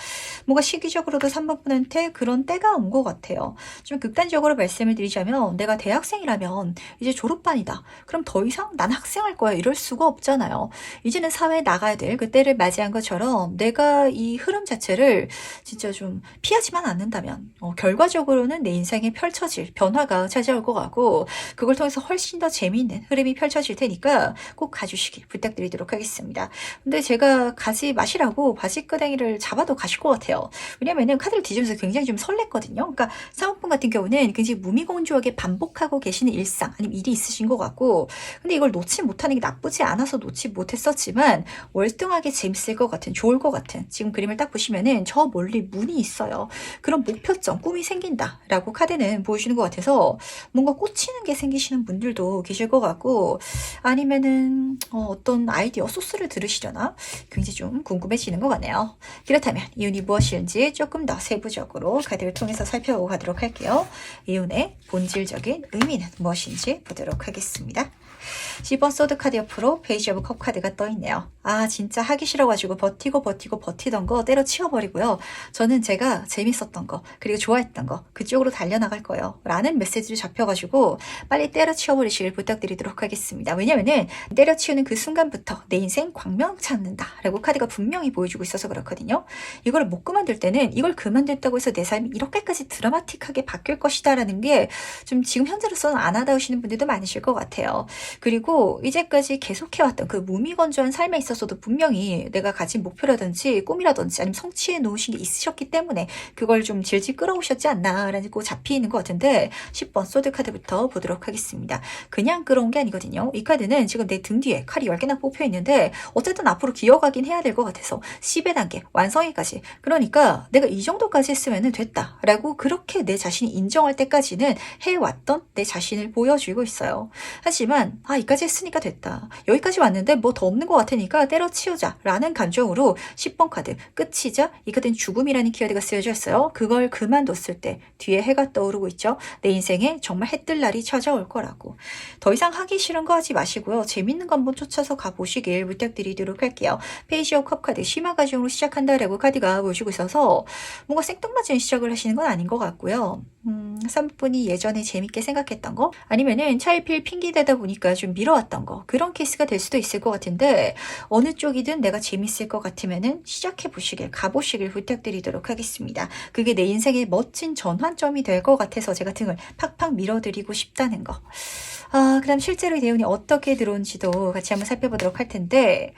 뭔가 시기적으로도 3번 분한테 그런 때가 온 것 같아요. 좀 극단적으로 말씀을 드리자면 내가 대학생이라면 이제 졸업반이다. 그럼 더 이상 난 학생할 거야 이럴 수가 없잖아요. 이제는 사회에 나가야 될 그 때를 맞이한 것처럼 내가 이 흐름 자체를 진짜 좀 피하지만 않는다면 결과적으로는 내 인생에 펼쳐질 변화가 찾아올 것 같고 그걸 통해서 훨씬 더 재미있는 흐름이 펼쳐질 테니까 꼭 가주시길 부탁드리도록 하겠습니다. 근데 제가 가지 마시라고 바지끄댕이를 잡아도 가실 것 같아요. 왜냐면은 카드를 뒤지면서 굉장히 좀 설렜거든요. 그러니까 사모분 같은 경우는 굉장히 무미건조하게 반복하고 계시는 일상 아니면 일이 있으신 것 같고 근데 이걸 놓지 못하는 게 나쁘지 않아서 놓지 못했었지만 월등하게 재밌을 것 같은 좋을 것 같은 지금 그림을 딱 보시면은 저 멀리 문이 있어요. 그런 목표점 꿈이 생긴다라고 카드는 보여주는 것 같아서 뭔가 꽂히는 게 생기시는 분들도 계실 것 같고 아니면은 어떤 아이디어 소스를 들으시려나 굉장히 좀 궁금해지는 것 같네요. 그렇다면 이윤이 무엇인지 조금 더 세부적으로 카드를 통해서 살펴보고 가도록 할게요. 이윤의 본질적인 의미는 무엇인지 보도록 하겠습니다. 10번 소드 카드 옆으로 페이지 오브 컵 카드가 떠있네요. 아 진짜 하기 싫어가지고 버티던 거 때려치워버리고요. 저는 제가 재밌었던 거 그리고 좋아했던 거 그쪽으로 달려나갈 거예요. 라는 메시지를 잡혀가지고 빨리 때려치워버리시길 부탁드리도록 하겠습니다. 왜냐면은 때려치우는 그 순간부터 내 인생 광명 찾는다 라고 카드가 분명히 보여주고 있어서 그렇거든요. 이걸 못 그만둘 때는 이걸 그만뒀다고 해서 내 삶이 이렇게까지 드라마틱하게 바뀔 것이다 라는 게 좀 지금 현재로서는 안 와닿으시는 분들도 많으실 것 같아요. 그리고 이제까지 계속해왔던 그 무미건조한 삶에 있어서도 분명히 내가 가진 목표라든지 꿈이라든지 아니면 성취해 놓으신 게 있으셨기 때문에 그걸 좀 질질 끌어오셨지 않나라는 거 잡히는 것 같은데 10번 소드 카드부터 보도록 하겠습니다. 그냥 끌어온 게 아니거든요. 이 카드는 지금 내 등 뒤에 칼이 10개나 뽑혀 있는데 어쨌든 앞으로 기어가긴 해야 될 것 같아서 10의 단계 완성에까지 그러니까 내가 이 정도까지 했으면 됐다라고 그렇게 내 자신이 인정할 때까지는 해왔던 내 자신을 보여주고 있어요. 하지만 이까지 했으니까 됐다. 여기까지 왔는데 뭐 더 없는 것 같으니까 때려치우자 라는 감정으로 10번 카드 끝이자 이 카드는 죽음이라는 키워드가 쓰여져 있어요. 그걸 그만뒀을 때 뒤에 해가 떠오르고 있죠. 내 인생에 정말 해뜰 날이 찾아올 거라고. 더 이상 하기 싫은 거 하지 마시고요. 재밌는 거 한번 쫓아서 가보시길 부탁드리도록 할게요. 페이지 오브 컵 카드 심화 과정으로 시작한다라고 카드가 보여주고 있어서 뭔가 생뚱맞은 시작을 하시는 건 아닌 것 같고요. 3분이 예전에 재밌게 생각했던 거 아니면은 차일피일 핑계대다 보니까 좀 미뤄왔던 거 그런 케이스가 될 수도 있을 것 같은데 어느 쪽이든 내가 재밌을 것 같으면은 시작해 보시길 가보시길 부탁드리도록 하겠습니다. 그게 내 인생의 멋진 전환점이 될 것 같아서 제가 등을 팍팍 밀어드리고 싶다는 거. 그 다음 실제로 이 대운이 어떻게 들어온지도 같이 한번 살펴보도록 할 텐데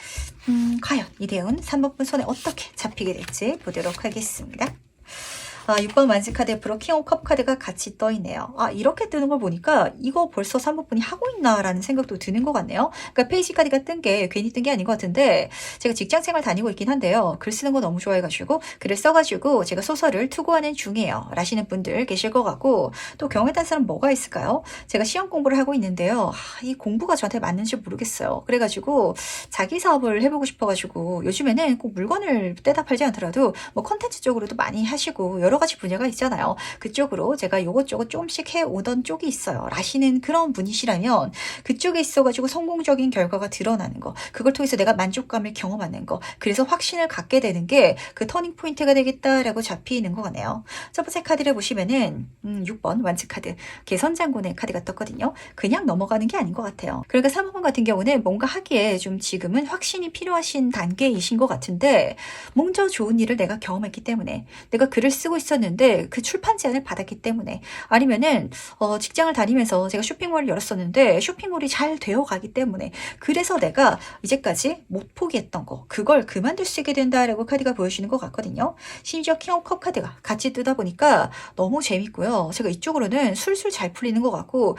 과연 이 대운 3번 분 손에 어떻게 잡히게 될지 보도록 하겠습니다. 6번 완즈 카드 옆으로 킹 오브 컵 카드가 같이 떠있네요. 이렇게 뜨는 걸 보니까 이거 벌써 3번 분이 하고 있나라는 생각도 드는 것 같네요. 그러니까 페이지 카드가 뜬 게 괜히 뜬 게 아닌 것 같은데 제가 직장생활 다니고 있긴 한데요. 글 쓰는 거 너무 좋아해가지고 글을 써가지고 제가 소설을 투고하는 중이에요. 라시는 분들 계실 것 같고 또 경우에 따른 사람 뭐가 있을까요? 제가 시험 공부를 하고 있는데요. 이 공부가 저한테 맞는지 모르겠어요. 그래가지고 자기 사업을 해보고 싶어가지고 요즘에는 꼭 물건을 떼다 팔지 않더라도 뭐 컨텐츠 쪽으로도 많이 하시고 여러 가지 분야가 있잖아요. 그쪽으로 제가 요것저것 조금씩 해오던 쪽이 있어요. 라시는 그런 분이시라면 그쪽에 있어가지고 성공적인 결과가 드러나는 거 그걸 통해서 내가 만족감을 경험하는 거 그래서 확신을 갖게 되는 게 그 터닝 포인트가 되겠다라고 잡히는 것 같네요. 첫 번째 카드를 보시면은 6번 완츠 카드 개선장군의 카드가 떴거든요. 그냥 넘어가는 게 아닌 것 같아요. 그러니까 3번 같은 경우는 뭔가 하기에 좀 지금은 확신이 필요하신 단계이신 것 같은데 먼저 좋은 일을 내가 경험했기 때문에 내가 글을 쓰고 있었는데 그 출판 제안을 받았기 때문에, 아니면은 직장을 다니면서 제가 쇼핑몰을 열었었는데 쇼핑몰이 잘 되어 가기 때문에, 그래서 내가 이제까지 못 포기했던 거 그걸 그만둘 수 있게 된다라고 카드가 보여주는 것 같거든요. 심지어 킹 오브 컵 카드가 같이 뜨다 보니까 너무 재밌고요. 제가 이쪽으로는 술술 잘 풀리는 것 같고,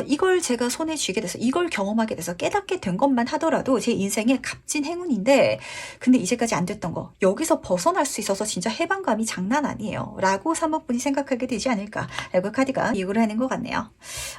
이걸 제가 손에 쥐게 돼서, 이걸 경험하게 돼서 깨닫게 된 것만 하더라도 제 인생의 값진 행운인데, 근데 이제까지 안 됐던 거 여기서 벗어날 수 있어서 진짜 해방감이 장난 아니에요 라고 3번분이 생각하게 되지 않을까 라고 카드가 비유를 하는 것 같네요.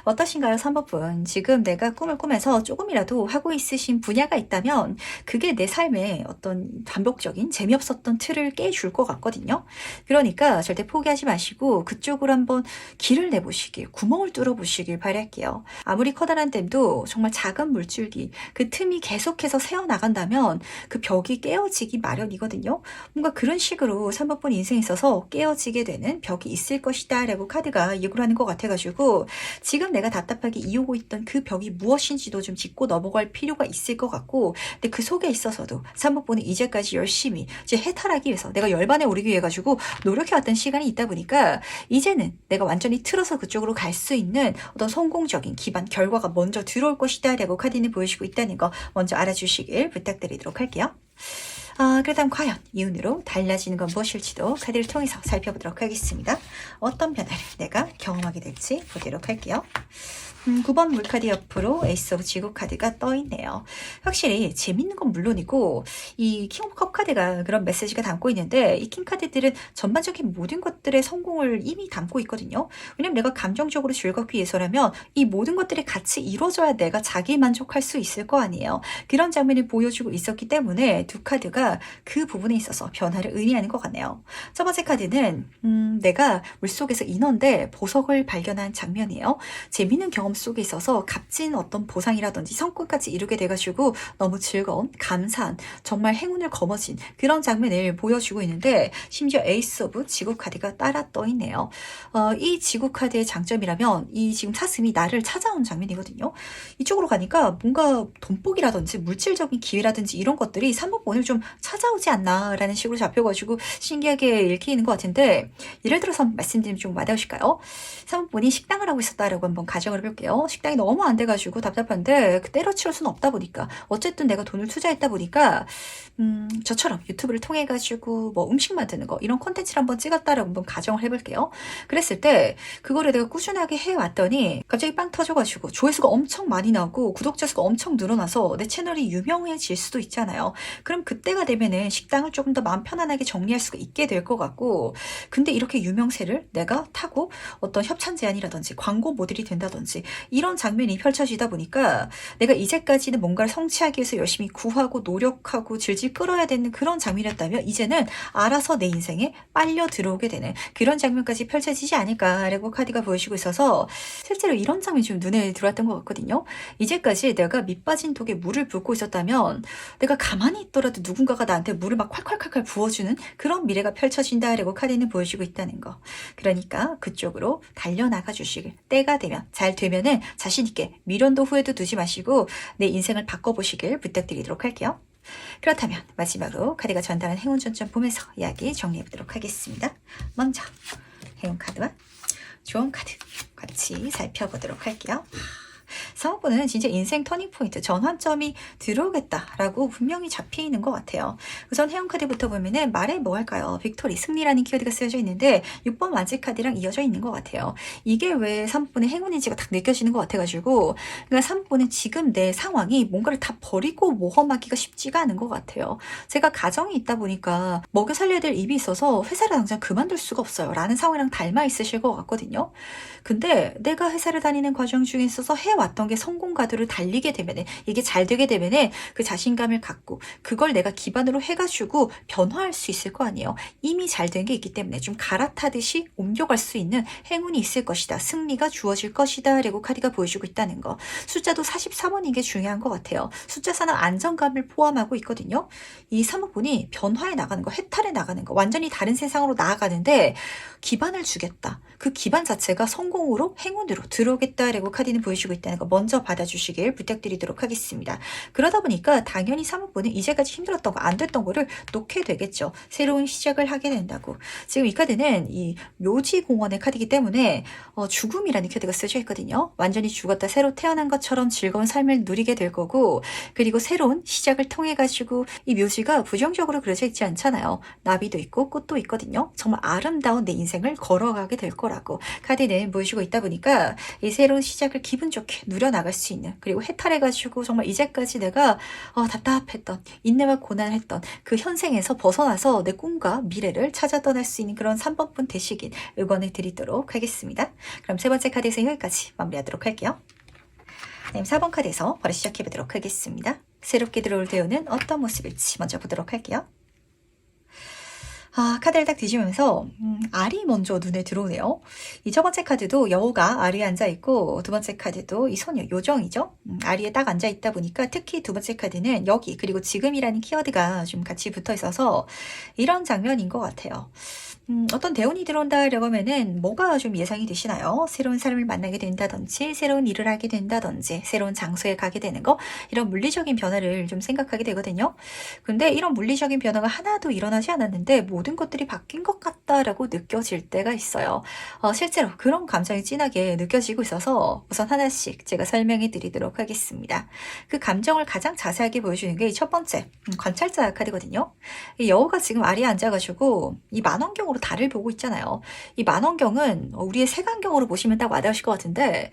어떠신가요 3번분? 지금 내가 꿈을 꾸면서 조금이라도 하고 있으신 분야가 있다면 그게 내 삶에 어떤 반복적인 재미없었던 틀을 깨줄 것 같거든요. 그러니까 절대 포기하지 마시고 그쪽으로 한번 길을 내보시길, 구멍을 뚫어보시길 바랄게요. 아무리 커다란 댐도 정말 작은 물줄기, 그 틈이 계속해서 새어나간다면 그 벽이 깨어지기 마련이거든요. 뭔가 그런 식으로 3번분 인생에 있어서 깨어지게 되는 벽이 있을 것이다 라고 카드가 예고를 하는 것 같아가지고, 지금 내가 답답하게 이오고 있던 그 벽이 무엇인지도 좀 짚고 넘어갈 필요가 있을 것 같고, 근데 그 속에 있어서도 3번분은 이제까지 열심히 이제 해탈하기 위해서 내가 열반에 오르기 위해 가지고 노력해왔던 시간이 있다 보니까 이제는 내가 완전히 틀어서 그쪽으로 갈 수 있는 어떤 성공적인 기반 결과가 먼저 들어올 것이다 라고 카드는 보여주고 있다는 거 먼저 알아주시길 부탁드리도록 할게요. 그렇다면 과연 이윤으로 달라지는 건 무엇일지도 카드를 통해서 살펴보도록 하겠습니다. 어떤 변화를 내가 경험하게 될지 보도록 할게요. 9번 물카드 옆으로 에이스 오브 지구 카드가 떠있네요. 확실히 재밌는 건 물론이고 이 킹 오브 컵 카드가 그런 메시지가 담고 있는데, 이 킹 카드들은 전반적인 모든 것들의 성공을 이미 담고 있거든요. 왜냐면 내가 감정적으로 즐겁기 위해서라면 이 모든 것들이 같이 이루어져야 내가 자기 만족할 수 있을 거 아니에요. 그런 장면을 보여주고 있었기 때문에 두 카드가 그 부분에 있어서 변화를 의미하는 것 같네요. 첫 번째 카드는 내가 물속에서 인어인데 보석을 발견한 장면이에요. 재밌는 경험 속에 있어서 값진 어떤 보상이라든지 성과까지 이루게 돼가지고 너무 즐거운, 감사한, 정말 행운을 거머쥔 그런 장면을 보여주고 있는데, 심지어 에이스 오브 지구 카드가 따라 떠있네요. 이 지구 카드의 장점이라면 이 지금 사슴이 나를 찾아온 장면이거든요. 이쪽으로 가니까 뭔가 돈복이라든지 물질적인 기회라든지 이런 것들이 3번분을 좀 찾아오지 않나 라는 식으로 잡혀가지고 신기하게 읽히는 것 같은데, 예를 들어서 말씀드리면 좀 와닿으실까요? 3번분이 식당을 하고 있었다라고 한번 가정을 해볼게요. 식당이 너무 안 돼가지고 답답한데 때려치울 수는 없다 보니까, 어쨌든 내가 돈을 투자했다 보니까 저처럼 유튜브를 통해 가지고 뭐 음식 만드는 거 이런 콘텐츠를 한번 찍었다라고 한번 가정을 해볼게요. 그랬을 때 그거를 내가 꾸준하게 해왔더니 갑자기 빵 터져가지고 조회수가 엄청 많이 나오고 구독자 수가 엄청 늘어나서 내 채널이 유명해질 수도 있잖아요. 그럼 그때가 되면은 식당을 조금 더 마음 편안하게 정리할 수가 있게 될 것 같고, 근데 이렇게 유명세를 내가 타고 어떤 협찬 제안이라든지 광고 모델이 된다든지 이런 장면이 펼쳐지다 보니까 내가 이제까지는 뭔가를 성취하기 위해서 열심히 구하고 노력하고 질질 끌어야 되는 그런 장면이었다면 이제는 알아서 내 인생에 빨려 들어오게 되는 그런 장면까지 펼쳐지지 않을까라고 카드가 보여주고 있어서, 실제로 이런 장면이 좀 눈에 들어왔던 것 같거든요. 이제까지 내가 밑빠진 독에 물을 붓고 있었다면 내가 가만히 있더라도 누군가가 나한테 물을 막 콸콸콸콸 부어주는 그런 미래가 펼쳐진다라고 카드는 보여주고 있다는 거. 그러니까 그쪽으로 달려나가 주시길, 때가 되면 잘 되면은 자신있게 미련도 후회도 두지 마시고 내 인생을 바꿔보시길 부탁드리도록 할게요. 그렇다면 마지막으로 카드가 전달한 행운 전점 보면서 이야기 정리해보도록 하겠습니다. 먼저 행운 카드와 좋은 카드 같이 살펴보도록 할게요. 3번은 진짜 인생 터닝포인트, 전환점이 들어오겠다라고 분명히 잡혀있는 것 같아요. 우선 해운 카드부터 보면은 말에 뭐 할까요? 빅토리, 승리라는 키워드가 쓰여져 있는데 6번 완지 카드랑 이어져 있는 것 같아요. 이게 왜 3번의 행운인지가 딱 느껴지는 것 같아가지고, 그러니까 3번은 지금 내 상황이 뭔가를 다 버리고 모험하기가 쉽지가 않은 것 같아요. 제가 가정이 있다 보니까 먹여 살려야 될 입이 있어서 회사를 당장 그만둘 수가 없어요 라는 상황이랑 닮아 있으실 것 같거든요. 근데 내가 회사를 다니는 과정 중에 있어서 해왔던 게 성공 가도를 달리게 되면은, 이게 잘 되게 되면은 그 자신감을 갖고 그걸 내가 기반으로 해가지고 변화할 수 있을 거 아니에요. 이미 잘 된 게 있기 때문에 좀 갈아타듯이 옮겨갈 수 있는 행운이 있을 것이다, 승리가 주어질 것이다 라고 카드가 보여주고 있다는 거. 숫자도 44번인 게 중요한 것 같아요. 숫자 4는 안정감을 포함하고 있거든요. 이 3번이 변화해 나가는 거, 해탈해 나가는 거, 완전히 다른 세상으로 나아가는데 기반을 주겠다, 그 기반 자체가 성공으로 행운으로 들어오겠다라고 카드는 보여주고 있다는 되는 거 먼저 받아주시길 부탁드리도록 하겠습니다. 그러다 보니까 당연히 사모분은 이제까지 힘들었던 거, 안 됐던 거를 놓게 되겠죠. 새로운 시작을 하게 된다고. 지금 이 카드는 이 묘지공원의 카드이기 때문에 죽음이라는 카드가 쓰여 있거든요. 완전히 죽었다 새로 태어난 것처럼 즐거운 삶을 누리게 될 거고, 그리고 새로운 시작을 통해 가지고 이 묘지가 부정적으로 그려져 있지 않잖아요. 나비도 있고 꽃도 있거든요. 정말 아름다운 내 인생을 걸어가게 될 거라고 카드는 보여주고 있다 보니까 이 새로운 시작을 기분 좋게 누려나갈 수 있는, 그리고 해탈해가지고 정말 이제까지 내가 답답했던, 인내와 고난을 했던 그 현생에서 벗어나서 내 꿈과 미래를 찾아 떠날 수 있는 그런 3번분 되시길 응원을 드리도록 하겠습니다. 그럼 세 번째 카드에서 여기까지 마무리하도록 할게요. 네, 4번 카드에서 바로 시작해보도록 하겠습니다. 새롭게 들어올 대우는 어떤 모습일지 먼저 보도록 할게요. 카드를 딱 뒤지면서 알이 먼저 눈에 들어오네요. 이 첫 번째 카드도 여우가 알이 앉아있고, 두 번째 카드도 이 소녀 요정이죠. 알이에 딱 앉아있다 보니까 특히 두 번째 카드는 여기 그리고 지금이라는 키워드가 좀 같이 붙어있어서 이런 장면인 것 같아요. 어떤 대운이 들어온다라고 하면은 뭐가 좀 예상이 되시나요? 새로운 사람을 만나게 된다든지, 새로운 일을 하게 된다든지, 새로운 장소에 가게 되는 거, 이런 물리적인 변화를 좀 생각하게 되거든요. 근데 이런 물리적인 변화가 하나도 일어나지 않았는데 모든 것들이 바뀐 것 같다라고 느껴질 때가 있어요. 실제로 그런 감정이 진하게 느껴지고 있어서 우선 하나씩 제가 설명해 드리도록 하겠습니다. 그 감정을 가장 자세하게 보여주는 게 첫 번째 관찰자 카드거든요. 이 여우가 지금 알이 앉아가지고 이 만원경으로 달을 보고 있잖아요. 이 만원경은 우리의 색안경으로 보시면 딱 와닿으실 것 같은데,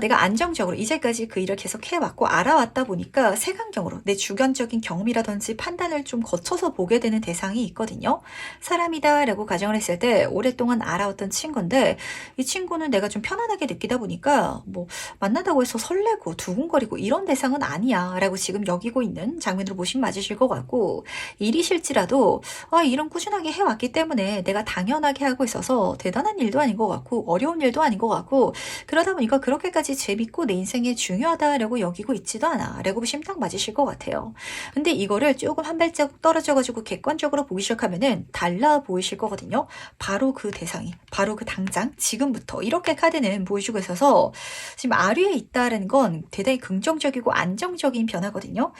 내가 안정적으로 이제까지 그 일을 계속 해왔고 알아왔다 보니까 색안경으로 내 주관적인 경험이라든지 판단을 좀 거쳐서 보게 되는 대상이 있거든요. 사람이다 라고 가정을 했을 때 오랫동안 알아왔던 친구인데, 이 친구는 내가 좀 편안하게 느끼다 보니까 뭐 만나다고 해서 설레고 두근거리고 이런 대상은 아니야 라고 지금 여기고 있는 장면으로 보시면 맞으실 것 같고, 일이 실지라도 일은 꾸준하게 해왔기 때문에 내가 당연하게 하고 있어서 대단한 일도 아닌 것 같고 어려운 일도 아닌 것 같고, 그러다 보니까 그렇게까지 재밌고 내 인생에 중요하다라고 여기고 있지도 않아 라고 보시면 딱 맞으실 것 같아요. 근데 이거를 조금 한 발자국 떨어져가지고 객관적으로 보기 시작하면은 달라 보이실 거거든요. 바로 그 대상이, 바로 그 당장 지금부터 이렇게 카드는 보여주고 있어서 지금 아류에 있다는 건 대단히 긍정적이고 안정적인 변화거든요.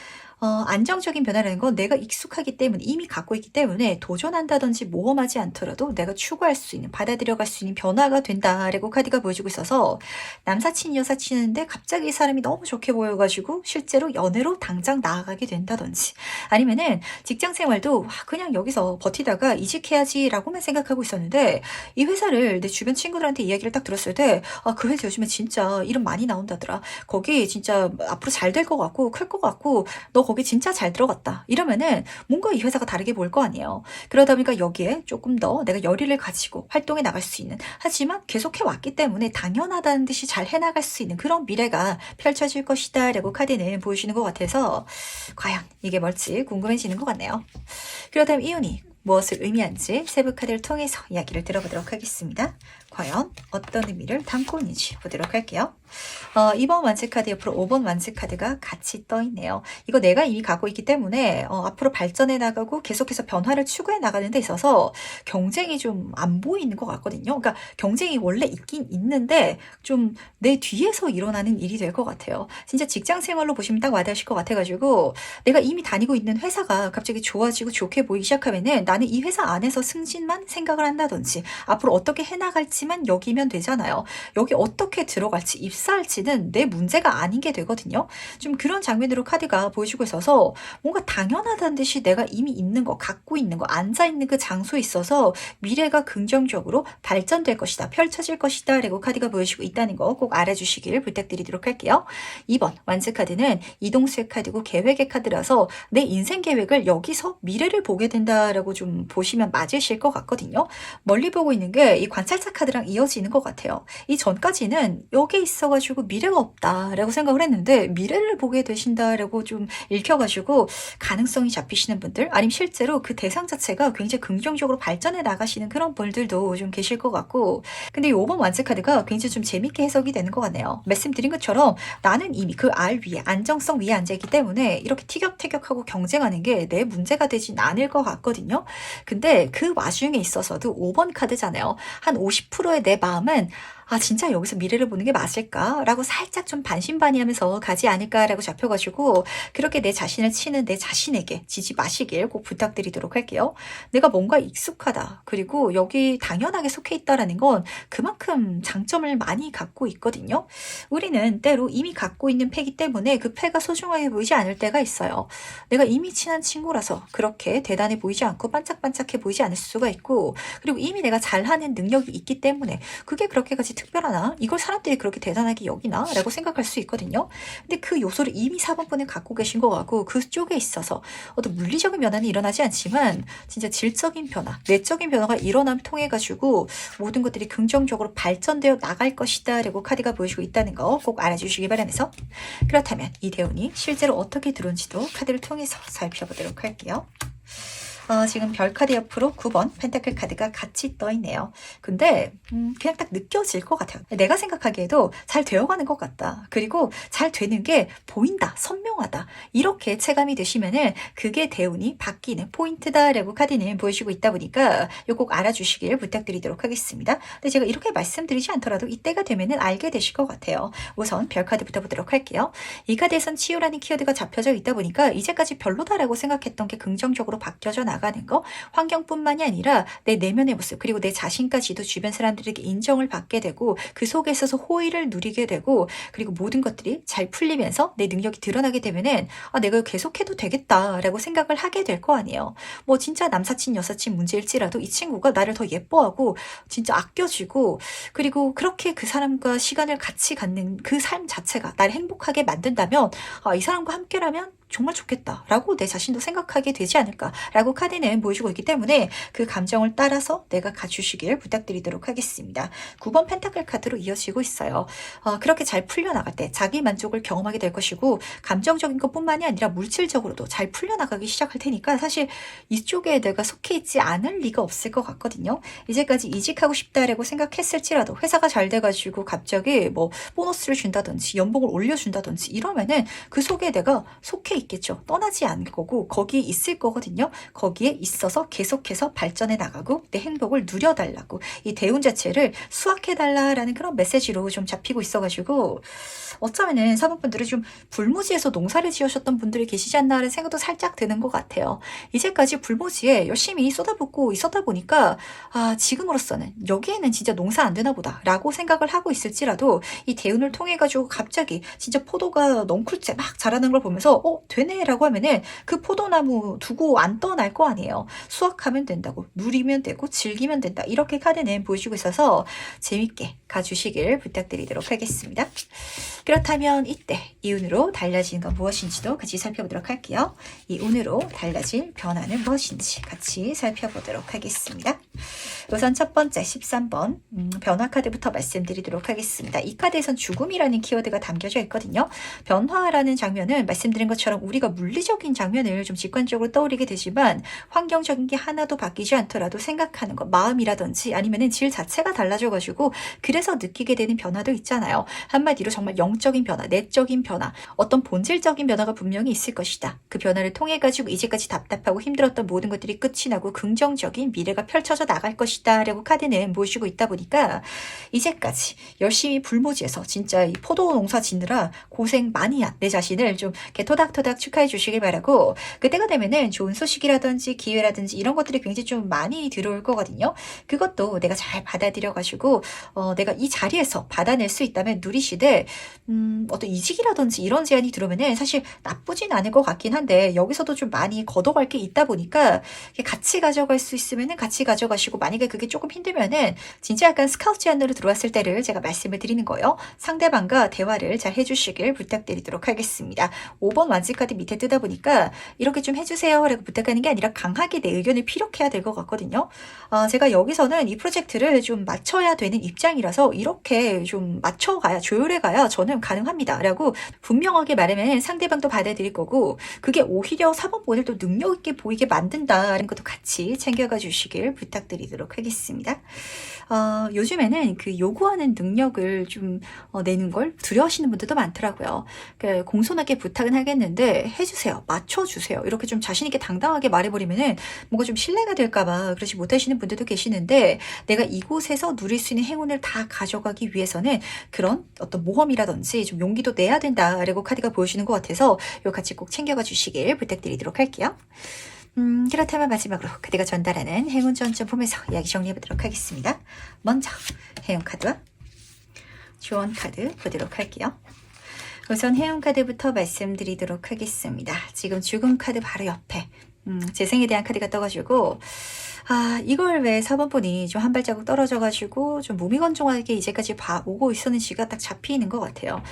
안정적인 변화라는 건 내가 익숙하기 때문에, 이미 갖고 있기 때문에 도전한다든지 모험하지 않더라도 내가 추구할 수 있는, 받아들여갈 수 있는 변화가 된다라고 카드가 보여주고 있어서, 남사친 여사친인데 갑자기 이 사람이 너무 좋게 보여가지고 실제로 연애로 당장 나아가게 된다든지, 아니면은 직장생활도 그냥 여기서 버티다가 이직해야지라고만 생각하고 있었는데 이 회사를 내 주변 친구들한테 이야기를 딱 들었을 때 그 회사 요즘에 진짜 이름 많이 나온다더라. 거기 진짜 앞으로 잘 될 것 같고 클 것 같고 너 거기 진짜 잘 들어갔다. 이러면은 뭔가 이 회사가 다르게 보일 거 아니에요. 그러다 보니까 여기에 조금 더 내가 열의를 가지고 활동해 나갈 수 있는, 하지만 계속해 왔기 때문에 당연하다는 듯이 잘 해나갈 수 있는 그런 미래가 펼쳐질 것이다 라고 카드는 보여주는 것 같아서 과연 이게 뭘지 궁금해지는 것 같네요. 그렇다면 이윤이 무엇을 의미하는지 세부 카드를 통해서 이야기를 들어보도록 하겠습니다. 과연 어떤 의미를 담고 있는지 보도록 할게요. 2번 완즈 카드 옆으로 5번 완즈 카드가 같이 떠 있네요. 이거 내가 이미 갖고 있기 때문에 앞으로 발전해 나가고 계속해서 변화를 추구해 나가는 데 있어서 경쟁이 좀 안 보이는 것 같거든요. 그러니까 경쟁이 원래 있긴 있는데 좀 내 뒤에서 일어나는 일이 될 것 같아요. 진짜 직장 생활로 보시면 딱 와닿으실 것 같아가지고, 내가 이미 다니고 있는 회사가 갑자기 좋아지고 좋게 보이기 시작하면은 나는 이 회사 안에서 승진만 생각을 한다든지 앞으로 어떻게 해나갈지만 여기면 되잖아요. 여기 어떻게 들어갈지 입사할지는 내 문제가 아닌 게 되거든요. 좀 그런 장면으로 카드가 보여주고 있어서 뭔가 당연하다는 듯이 내가 이미 있는 거, 갖고 있는 거, 앉아있는 그 장소에 있어서 미래가 긍정적으로 발전될 것이다, 펼쳐질 것이다 라고 카드가 보여주고 있다는 거 꼭 알아주시길 부탁드리도록 할게요. 2번 완즈 카드는 이동수의 카드고 계획의 카드라서 내 인생 계획을 여기서 미래를 보게 된다라고 좀 보시면 맞으실 것 같거든요. 멀리 보고 있는 게 이 관찰자 카드랑 이어지는 것 같아요. 이 전까지는 여기 있어가지고 미래가 없다라고 생각을 했는데 미래를 보게 되신다라고 좀 읽혀가지고 가능성이 잡히시는 분들, 아니면 실제로 그 대상 자체가 굉장히 긍정적으로 발전해 나가시는 그런 분들도 좀 계실 것 같고, 근데 이 5번 완즈 카드가 굉장히 좀 재밌게 해석이 되는 것 같네요. 말씀드린 것처럼 나는 이미 그 알 위에, 안정성 위에 앉아있기 때문에 이렇게 티격태격하고 경쟁하는 게 내 문제가 되진 않을 것 같거든요. 근데 그 와중에 있어서도 5번 카드잖아요. 한 50%의 내 마음은 아, 진짜 여기서 미래를 보는 게 맞을까? 라고 살짝 좀 반신반의하면서 가지 않을까라고 잡혀가지고 그렇게 내 자신을 치는 내 자신에게 지지 마시길 꼭 부탁드리도록 할게요. 내가 뭔가 익숙하다. 그리고 여기 당연하게 속해 있다라는 건 그만큼 장점을 많이 갖고 있거든요. 우리는 때로 이미 갖고 있는 패기 때문에 그 패가 소중하게 보이지 않을 때가 있어요. 내가 이미 친한 친구라서 그렇게 대단해 보이지 않고 반짝반짝해 보이지 않을 수가 있고, 그리고 이미 내가 잘하는 능력이 있기 때문에 그게 그렇게까지 특별하나? 이걸 사람들이 그렇게 대단하게 여기나? 라고 생각할 수 있거든요. 근데 그 요소를 이미 4번분에 갖고 계신 것 같고, 그쪽에 있어서 어떤 물리적인 변화는 일어나지 않지만 진짜 질적인 변화, 내적인 변화가 일어남 통해 가지고 모든 것들이 긍정적으로 발전되어 나갈 것이다 라고 카드가 보여주고 있다는 거 꼭 알아주시기 바라면서, 그렇다면 이 대운이 실제로 어떻게 들어온지도 카드를 통해서 살펴보도록 할게요. 지금 별 카드 옆으로 9번 펜타클 카드가 같이 떠 있네요. 근데 그냥 딱 느껴질 것 같아요. 내가 생각하기에도 잘 되어가는 것 같다. 그리고 잘 되는 게 보인다, 선명하다. 이렇게 체감이 되시면은 그게 대운이 바뀌는 포인트다라고 카드는 보여주고 있다 보니까 이거 꼭 알아주시길 부탁드리도록 하겠습니다. 근데 제가 이렇게 말씀드리지 않더라도 이때가 되면은 알게 되실 것 같아요. 우선 별 카드부터 보도록 할게요. 이 카드에선 치유라는 키워드가 잡혀져 있다 보니까 이제까지 별로다라고 생각했던 게 긍정적으로 바뀌어져 나가는 거, 환경뿐만이 아니라 내 내면의 모습, 그리고 내 자신까지도 주변 사람들에게 인정을 받게 되고 그 속에 있어서 호의를 누리게 되고, 그리고 모든 것들이 잘 풀리면서 내 능력이 드러나게 되면은 내가 계속해도 되겠다라고 생각을 하게 될 거 아니에요. 뭐 진짜 남사친 여사친 문제일지라도 이 친구가 나를 더 예뻐하고 진짜 아껴주고, 그리고 그렇게 그 사람과 시간을 같이 갖는 그 삶 자체가 나를 행복하게 만든다면 이 사람과 함께라면 정말 좋겠다라고 내 자신도 생각하게 되지 않을까라고 카드는 보여주고 있기 때문에 그 감정을 따라서 내가 가주시길 부탁드리도록 하겠습니다. 9번 펜타클 카드로 이어지고 있어요. 그렇게 잘 풀려나갈 때 자기 만족을 경험하게 될 것이고, 감정적인 것뿐만이 아니라 물질적으로도 잘 풀려나가기 시작할 테니까 사실 이쪽에 내가 속해 있지 않을 리가 없을 것 같거든요. 이제까지 이직하고 싶다라고 생각했을지라도 회사가 잘 돼가지고 갑자기 뭐 보너스를 준다든지 연봉을 올려준다든지 이러면은 그 속에 내가 속해 있겠죠. 떠나지 않을 거고 거기에 있을 거거든요. 거기에 있어서 계속해서 발전해 나가고 내 행복을 누려달라고, 이 대운 자체를 수확해달라라는 그런 메시지로 좀 잡히고 있어가지고 어쩌면은 사모분들이 좀 불모지에서 농사를 지으셨던 분들이 계시지 않나 하는 생각도 살짝 드는 것 같아요. 이제까지 불모지에 열심히 쏟아붓고 있었다 보니까 지금으로서는 여기에는 진짜 농사 안 되나 보다 라고 생각을 하고 있을지라도 이 대운을 통해 가지고 갑자기 진짜 포도가 넝쿨째 막 자라는 걸 보면서 되네 라고 하면은 그 포도나무 두고 안 떠날 거 아니에요. 수확하면 된다고, 누리면 되고 즐기면 된다, 이렇게 카드는 보여주고 있어서 재밌게 가주시길 부탁드리도록 하겠습니다. 그렇다면 이때 이 운으로 달라진 건 무엇인지도 같이 살펴보도록 할게요. 이 운으로 달라질 변화는 무엇인지 같이 살펴보도록 하겠습니다. 우선 첫 번째 13번 변화 카드부터 말씀드리도록 하겠습니다. 이 카드에선 죽음이라는 키워드가 담겨져 있거든요. 변화라는 장면은 말씀드린 것처럼 우리가 물리적인 장면을 좀 직관적으로 떠올리게 되지만 환경적인 게 하나도 바뀌지 않더라도 생각하는 것, 마음이라든지 아니면은 질 자체가 달라져가지고 그래서 느끼게 되는 변화도 있잖아요. 한마디로 정말 영적인 변화, 내적인 변화, 어떤 본질적인 변화가 분명히 있을 것이다. 그 변화를 통해 가지고 이제까지 답답하고 힘들었던 모든 것들이 끝이 나고 긍정적인 미래가 펼쳐져 나갈 것이다 라고 카드는 보여주고 있다 보니까 이제까지 열심히 불모지에서 진짜 이 포도 농사 짓느라 고생 많이 한 내 자신을 좀 이렇게 토닥토닥 축하해 주시길 바라고, 그때가 되면은 좋은 소식이라든지 기회라든지 이런 것들이 굉장히 좀 많이 들어올 거거든요. 그것도 내가 잘 받아들여 가지고 내가 이 자리에서 받아낼 수 있다면 누리시되, 어떤 이직이라든지 이런 제안이 들어오면은 사실 나쁘진 않을 것 같긴 한데 여기서도 좀 많이 걷어갈 게 있다 보니까 같이 가져갈 수 있으면은 같이 가져가시고, 만약에 그게 조금 힘들면은 진짜 약간 스카우트 제안으로 들어왔을 때를 제가 말씀을 드리는 거예요. 상대방과 대화를 잘 해주시길 부탁드리도록 하겠습니다. 5번 완지카드 밑에 뜨다 보니까 이렇게 좀 해주세요 라고 부탁하는 게 아니라 강하게 내 의견을 피력해야 될 것 같거든요. 제가 여기서는 이 프로젝트를 좀 맞춰야 되는 입장이라서 이렇게 좀 맞춰가야, 조율해가야 저는 가능합니다 라고 분명하게 말하면 상대방도 받아들일 거고, 그게 오히려 4번 본을 또 능력 있게 보이게 만든다는 것도 같이 챙겨가 주시길 부탁드립니다. 부탁드리도록 하겠습니다. 요즘에는 그 요구하는 능력을 좀 내는 걸 두려워하시는 분들도 많더라고요. 그러니까 공손하게 부탁은 하겠는데 해주세요, 맞춰주세요, 이렇게 좀 자신있게 당당하게 말해버리면은 뭔가 좀 신뢰가 될까봐 그러지 못하시는 분들도 계시는데, 내가 이곳에서 누릴 수 있는 행운을 다 가져가기 위해서는 그런 어떤 모험이라든지 좀 용기도 내야 된다라고 카드가 보여주는 것 같아서 요 같이 꼭 챙겨가 주시길 부탁드리도록 할게요. 그렇다면 마지막으로 그대가 전달하는 행운 전점 보면서 이야기 정리해보도록 하겠습니다. 먼저 행운 카드와 조언 카드 보도록 할게요. 우선 행운 카드부터 말씀드리도록 하겠습니다. 지금 죽음 카드 바로 옆에 재생에 대한 카드가 떠가지고, 이걸 왜 4번 분이 좀 한 발자국 떨어져가지고 좀 무미건조하게 이제까지 오고 있었는지가 딱 잡히는 것 같아요.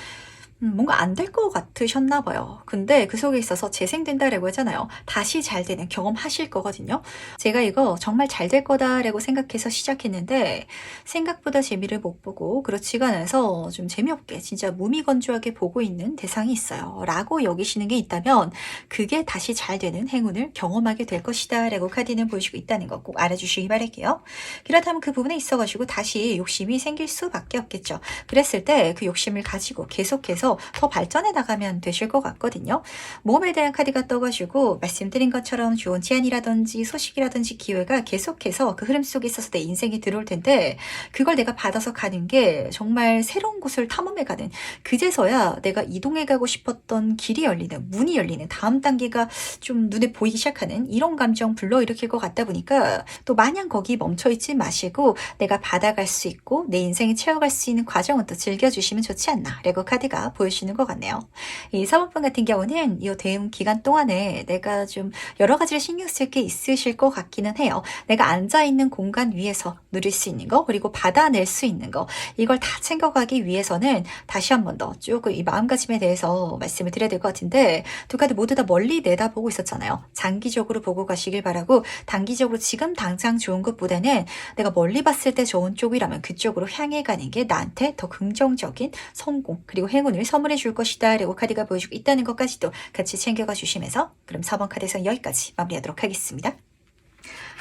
뭔가 안 될 것 같으셨나 봐요. 근데 그 속에 있어서 재생된다라고 하잖아요. 다시 잘 되는 경험하실 거거든요. 제가 이거 정말 잘 될 거다라고 생각해서 시작했는데 생각보다 재미를 못 보고 그렇지가 않아서 좀 재미없게 진짜 무미건조하게 보고 있는 대상이 있어요 라고 여기시는 게 있다면, 그게 다시 잘 되는 행운을 경험하게 될 것이다 라고 카드는 보여주고 있다는 거 꼭 알아주시기 바랄게요. 그렇다면 그 부분에 있어가지고 다시 욕심이 생길 수밖에 없겠죠. 그랬을 때 그 욕심을 가지고 계속해서 더 발전해 나가면 되실 것 같거든요. 모험에 대한 카드가 떠가지고 말씀드린 것처럼 좋은 제안이라든지 소식이라든지 기회가 계속해서 그 흐름 속에 있어서 내 인생에 들어올 텐데, 그걸 내가 받아서 가는 게 정말 새로운 곳을 탐험해 가는, 그제서야 내가 이동해 가고 싶었던 길이 열리는, 문이 열리는, 다음 단계가 좀 눈에 보이기 시작하는 이런 감정 불러일으킬 것 같다 보니까, 또 마냥 거기 멈춰있지 마시고 내가 받아갈 수 있고 내 인생에 채워갈 수 있는 과정은 또 즐겨주시면 좋지 않나 라고 카드가 보여주시는 것 같네요. 이 4번분 같은 경우는 이 대응 기간 동안에 내가 좀 여러 가지를 신경 쓸 게 있으실 것 같기는 해요. 내가 앉아있는 공간 위에서 누릴 수 있는 거, 그리고 받아낼 수 있는 거, 이걸 다 챙겨가기 위해서는 다시 한 번 더 조금 이 마음가짐에 대해서 말씀을 드려야 될 것 같은데, 두 카드 모두 다 멀리 내다보고 있었잖아요. 장기적으로 보고 가시길 바라고, 단기적으로 지금 당장 좋은 것보다는 내가 멀리 봤을 때 좋은 쪽이라면 그쪽으로 향해 가는 게 나한테 더 긍정적인 성공 그리고 행운을 선물해 줄 것이다 라고 카드가 보여주고 있다는 것까지도 같이 챙겨가 주시면서, 그럼 4번 카드에서 여기까지 마무리하도록 하겠습니다.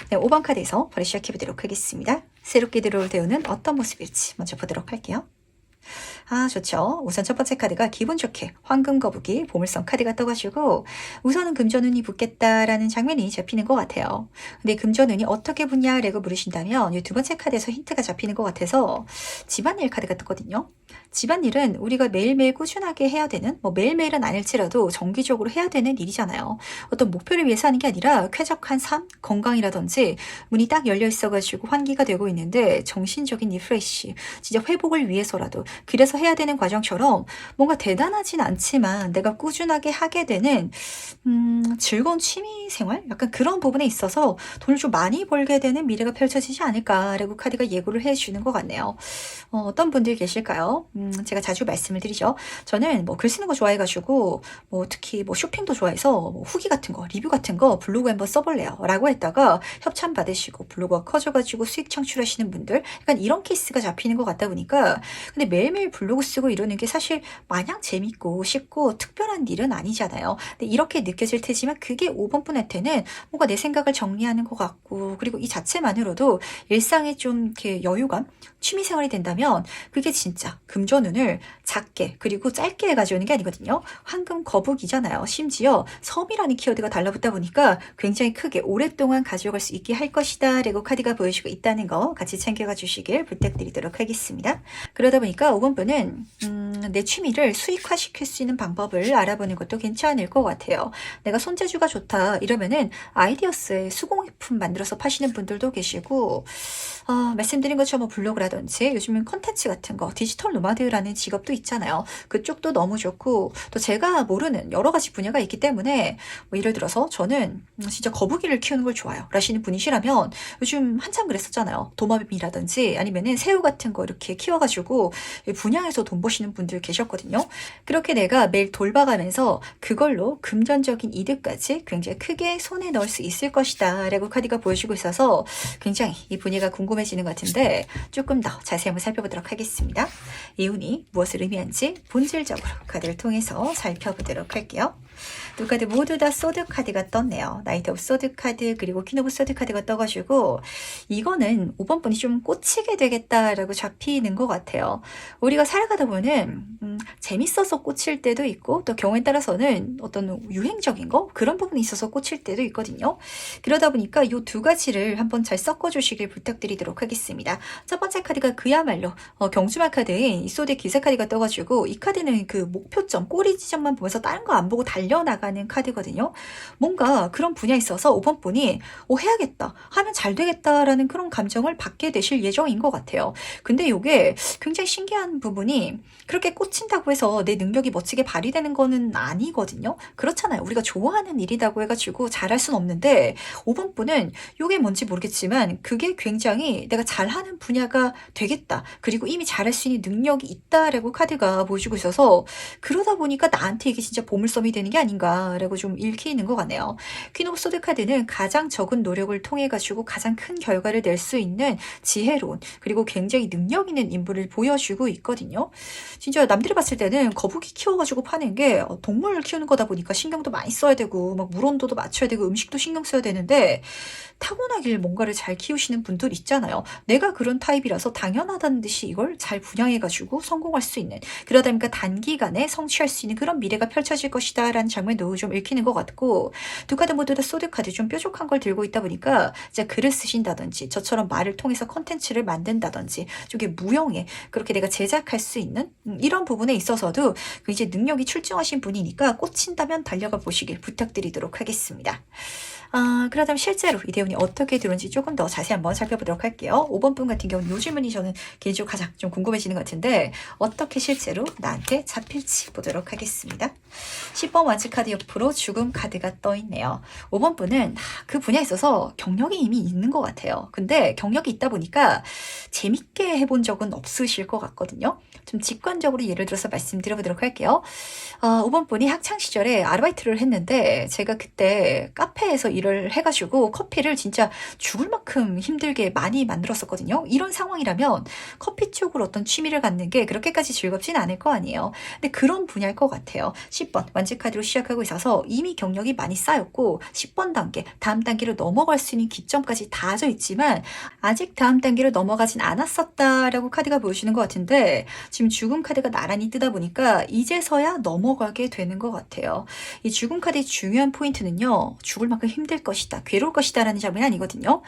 네, 5번 카드에서 바로 시작해 보도록 하겠습니다. 새롭게 들어올 대우는 어떤 모습일지 먼저 보도록 할게요. 좋죠. 우선 첫 번째 카드가 기분 좋게 황금 거북이 보물섬 카드가 떠가지고, 우선은 금전운이 붙겠다라는 장면이 잡히는 것 같아요. 근데 금전운이 어떻게 붙냐라고 물으신다면 이 두 번째 카드에서 힌트가 잡히는 것 같아서 집안일 카드가 떴거든요. 집안일은 우리가 매일매일 꾸준하게 해야 되는, 뭐 매일매일은 아닐지라도 정기적으로 해야 되는 일이잖아요. 어떤 목표를 위해서 하는 게 아니라 쾌적한 삶, 건강이라든지 문이 딱 열려 있어가지고 환기가 되고 있는데 정신적인 리프레시, 진짜 회복을 위해서라도, 그래서 해야 되는 과정처럼 뭔가 대단하진 않지만 내가 꾸준하게 하게 되는 즐거운 취미 생활? 약간 그런 부분에 있어서 돈을 좀 많이 벌게 되는 미래가 펼쳐지지 않을까라고 카드가 예고를 해주는 것 같네요. 어떤 분들 계실까요? 제가 자주 말씀을 드리죠. 저는 뭐 글 쓰는 거 좋아해가지고 뭐 특히 뭐 쇼핑도 좋아해서 뭐 후기 같은 거, 리뷰 같은 거 블로그에 한번 써볼래요 라고 했다가 협찬 받으시고 블로그가 커져가지고 수익 창출하시는 분들, 약간 이런 케이스가 잡히는 것 같다 보니까, 근데 매일매일 블로그 쓰고 이러는 게 사실 마냥 재밌고 쉽고 특별한 일은 아니잖아요. 근데 이렇게 느껴질 테지만 그게 5번 분한테는 뭔가 내 생각을 정리하는 것 같고, 그리고 이 자체만으로도 일상에 좀 이렇게 여유감, 취미생활이 된다면 그게 진짜 금전운을 작게 그리고 짧게 가져오는 게 아니거든요. 황금 거북이잖아요. 심지어 섬이라는 키워드가 달라붙다 보니까 굉장히 크게 오랫동안 가져갈 수 있게 할 것이다 라고 카드가 보여주고 있다는 거 같이 챙겨가 주시길 부탁드리도록 하겠습니다. 그러다 보니까 5번 분은 내 취미를 수익화시킬 수 있는 방법을 알아보는 것도 괜찮을 것 같아요. 내가 손재주가 좋다 이러면은 아이디어스에 수공예품 만들어서 파시는 분들도 계시고, 말씀드린 것처럼 뭐 블로그라든지 요즘은 콘텐츠 같은 거, 디지털 노마드라는 직업도 있잖아요. 그쪽도 너무 좋고, 또 제가 모르는 여러 가지 분야가 있기 때문에 뭐 예를 들어서 저는 진짜 거북이를 키우는 걸 좋아요 라시는 분이시라면 요즘 한참 그랬었잖아요. 도마뱀이라든지 아니면은 새우 같은 거 이렇게 키워가지고 분야 분야에서 돈 버시는 분들 계셨거든요. 그렇게 내가 매일 돌봐가면서 그걸로 금전적인 이득까지 굉장히 크게 손에 넣을 수 있을 것이다 라고 카드가 보여주고 있어서 굉장히 이 분야가 궁금해지는 것 같은데 조금 더 자세히 한번 살펴보도록 하겠습니다. 이 운이 무엇을 의미하는지 본질적으로 카드를 통해서 살펴보도록 할게요. 두 카드 모두 다 소드 카드가 떴네요. 나이트 오브 소드 카드 그리고 퀸 오브 소드 카드가 떠가지고 이거는 5번 분이 좀 꽂히게 되겠다라고 잡히는 것 같아요. 우리가 살아가다 보면 재밌어서 꽂힐 때도 있고 또 경우에 따라서는 어떤 유행적인 거 그런 부분이 있어서 꽂힐 때도 있거든요. 그러다 보니까 이 두 가지를 한번 잘 섞어주시길 부탁드리도록 하겠습니다. 첫 번째 카드가 그야말로 경주마 카드인 이 소드 기세 카드가 떠가지고 이 카드는 그 목표점 꼬리 지점만 보면서 다른 거 안 보고 달려나가는 카드거든요. 뭔가 그런 분야에 있어서 5번 분이 해야겠다 하면 잘 되겠다라는 그런 감정을 받게 되실 예정인 것 같아요. 근데 이게 굉장히 신기한 부분이 그렇게 꽂힌다고 해서 내 능력이 멋지게 발휘되는 거는 아니거든요. 그렇잖아요. 우리가 좋아하는 일이라고 해가지고 잘할 순 없는데 5번 분은 이게 뭔지 모르겠지만 그게 굉장히 내가 잘하는 분야가 되겠다. 그리고 이미 잘할 수 있는 능력이 있다라고 카드가 보여주고 있어서 그러다 보니까 나한테 이게 진짜 보물섬이 되는 게 아닌가라고 좀 읽히는 것 같네요. 퀸 오브 소드 카드는 가장 적은 노력을 통해 가지고 가장 큰 결과를 낼 수 있는 지혜로운 그리고 굉장히 능력 있는 인물을 보여주고 있거든요. 진짜 남들이 봤을 때는 거북이 키워가지고 파는 게 동물 키우는 거다 보니까 신경도 많이 써야 되고 막 물 온도도 맞춰야 되고 음식도 신경 써야 되는데 타고나길 뭔가를 잘 키우시는 분들 있잖아요. 내가 그런 타입이라서 당연하다는 듯이 이걸 잘 분양해가지고 성공할 수 있는 그러다 보니까 단기간에 성취할 수 있는 그런 미래가 펼쳐질 것이다 라는 장면도 좀 읽히는 것 같고 두 카드 모두 다 소드 카드 좀 뾰족한 걸 들고 있다 보니까 이제 글을 쓰신다든지 저처럼 말을 통해서 컨텐츠를 만든다든지 쪽에 무용에 그렇게 내가 제작할 수 있는 이런 부분에 있어서도 이제 능력이 출중하신 분이니까 꽂힌다면 달려가 보시길 부탁드리도록 하겠습니다. 그렇다면 실제로 이 대운이 어떻게 들어온지 조금 더 자세히 한번 살펴보도록 할게요. 5번 분 같은 경우는 요즘은이 저는 개인적으로 가장 좀 궁금해지는 것 같은데 어떻게 실제로 나한테 잡힐지 보도록 하겠습니다. 10번 완치 카드 옆으로 죽음 카드가 떠있네요. 5번 분은 그 분야에 있어서 경력이 이미 있는 것 같아요. 근데 경력이 있다 보니까 재밌게 해본 적은 없으실 것 같거든요. 좀 직관적으로 예를 들어서 말씀드려보도록 할게요. 5번 분이 학창시절에 아르바이트를 했는데 제가 그때 카페에서 일을 해가지고 커피를 진짜 죽을 만큼 힘들게 많이 만들었었거든요. 이런 상황이라면 커피 쪽으로 어떤 취미를 갖는 게 그렇게까지 즐겁진 않을 거 아니에요. 근데 그런 분야일 것 같아요. 10번 완치 카드로 시작하고 있어서 이미 경력이 많이 쌓였고 10번 단계 다음 단계로 넘어갈 수 있는 기점까지 닿아져 있지만 아직 다음 단계로 넘어가진 않았었다라고 카드가 보여주는 것 같은데 지금 죽음 카드가 나란히 뜨다 보니까 이제서야 넘어가게 되는 것 같아요. 이 죽음 카드의 중요한 포인트는요. 죽을 만큼 힘들 것이다. 괴로울 것이다 라는 점이 아니거든요.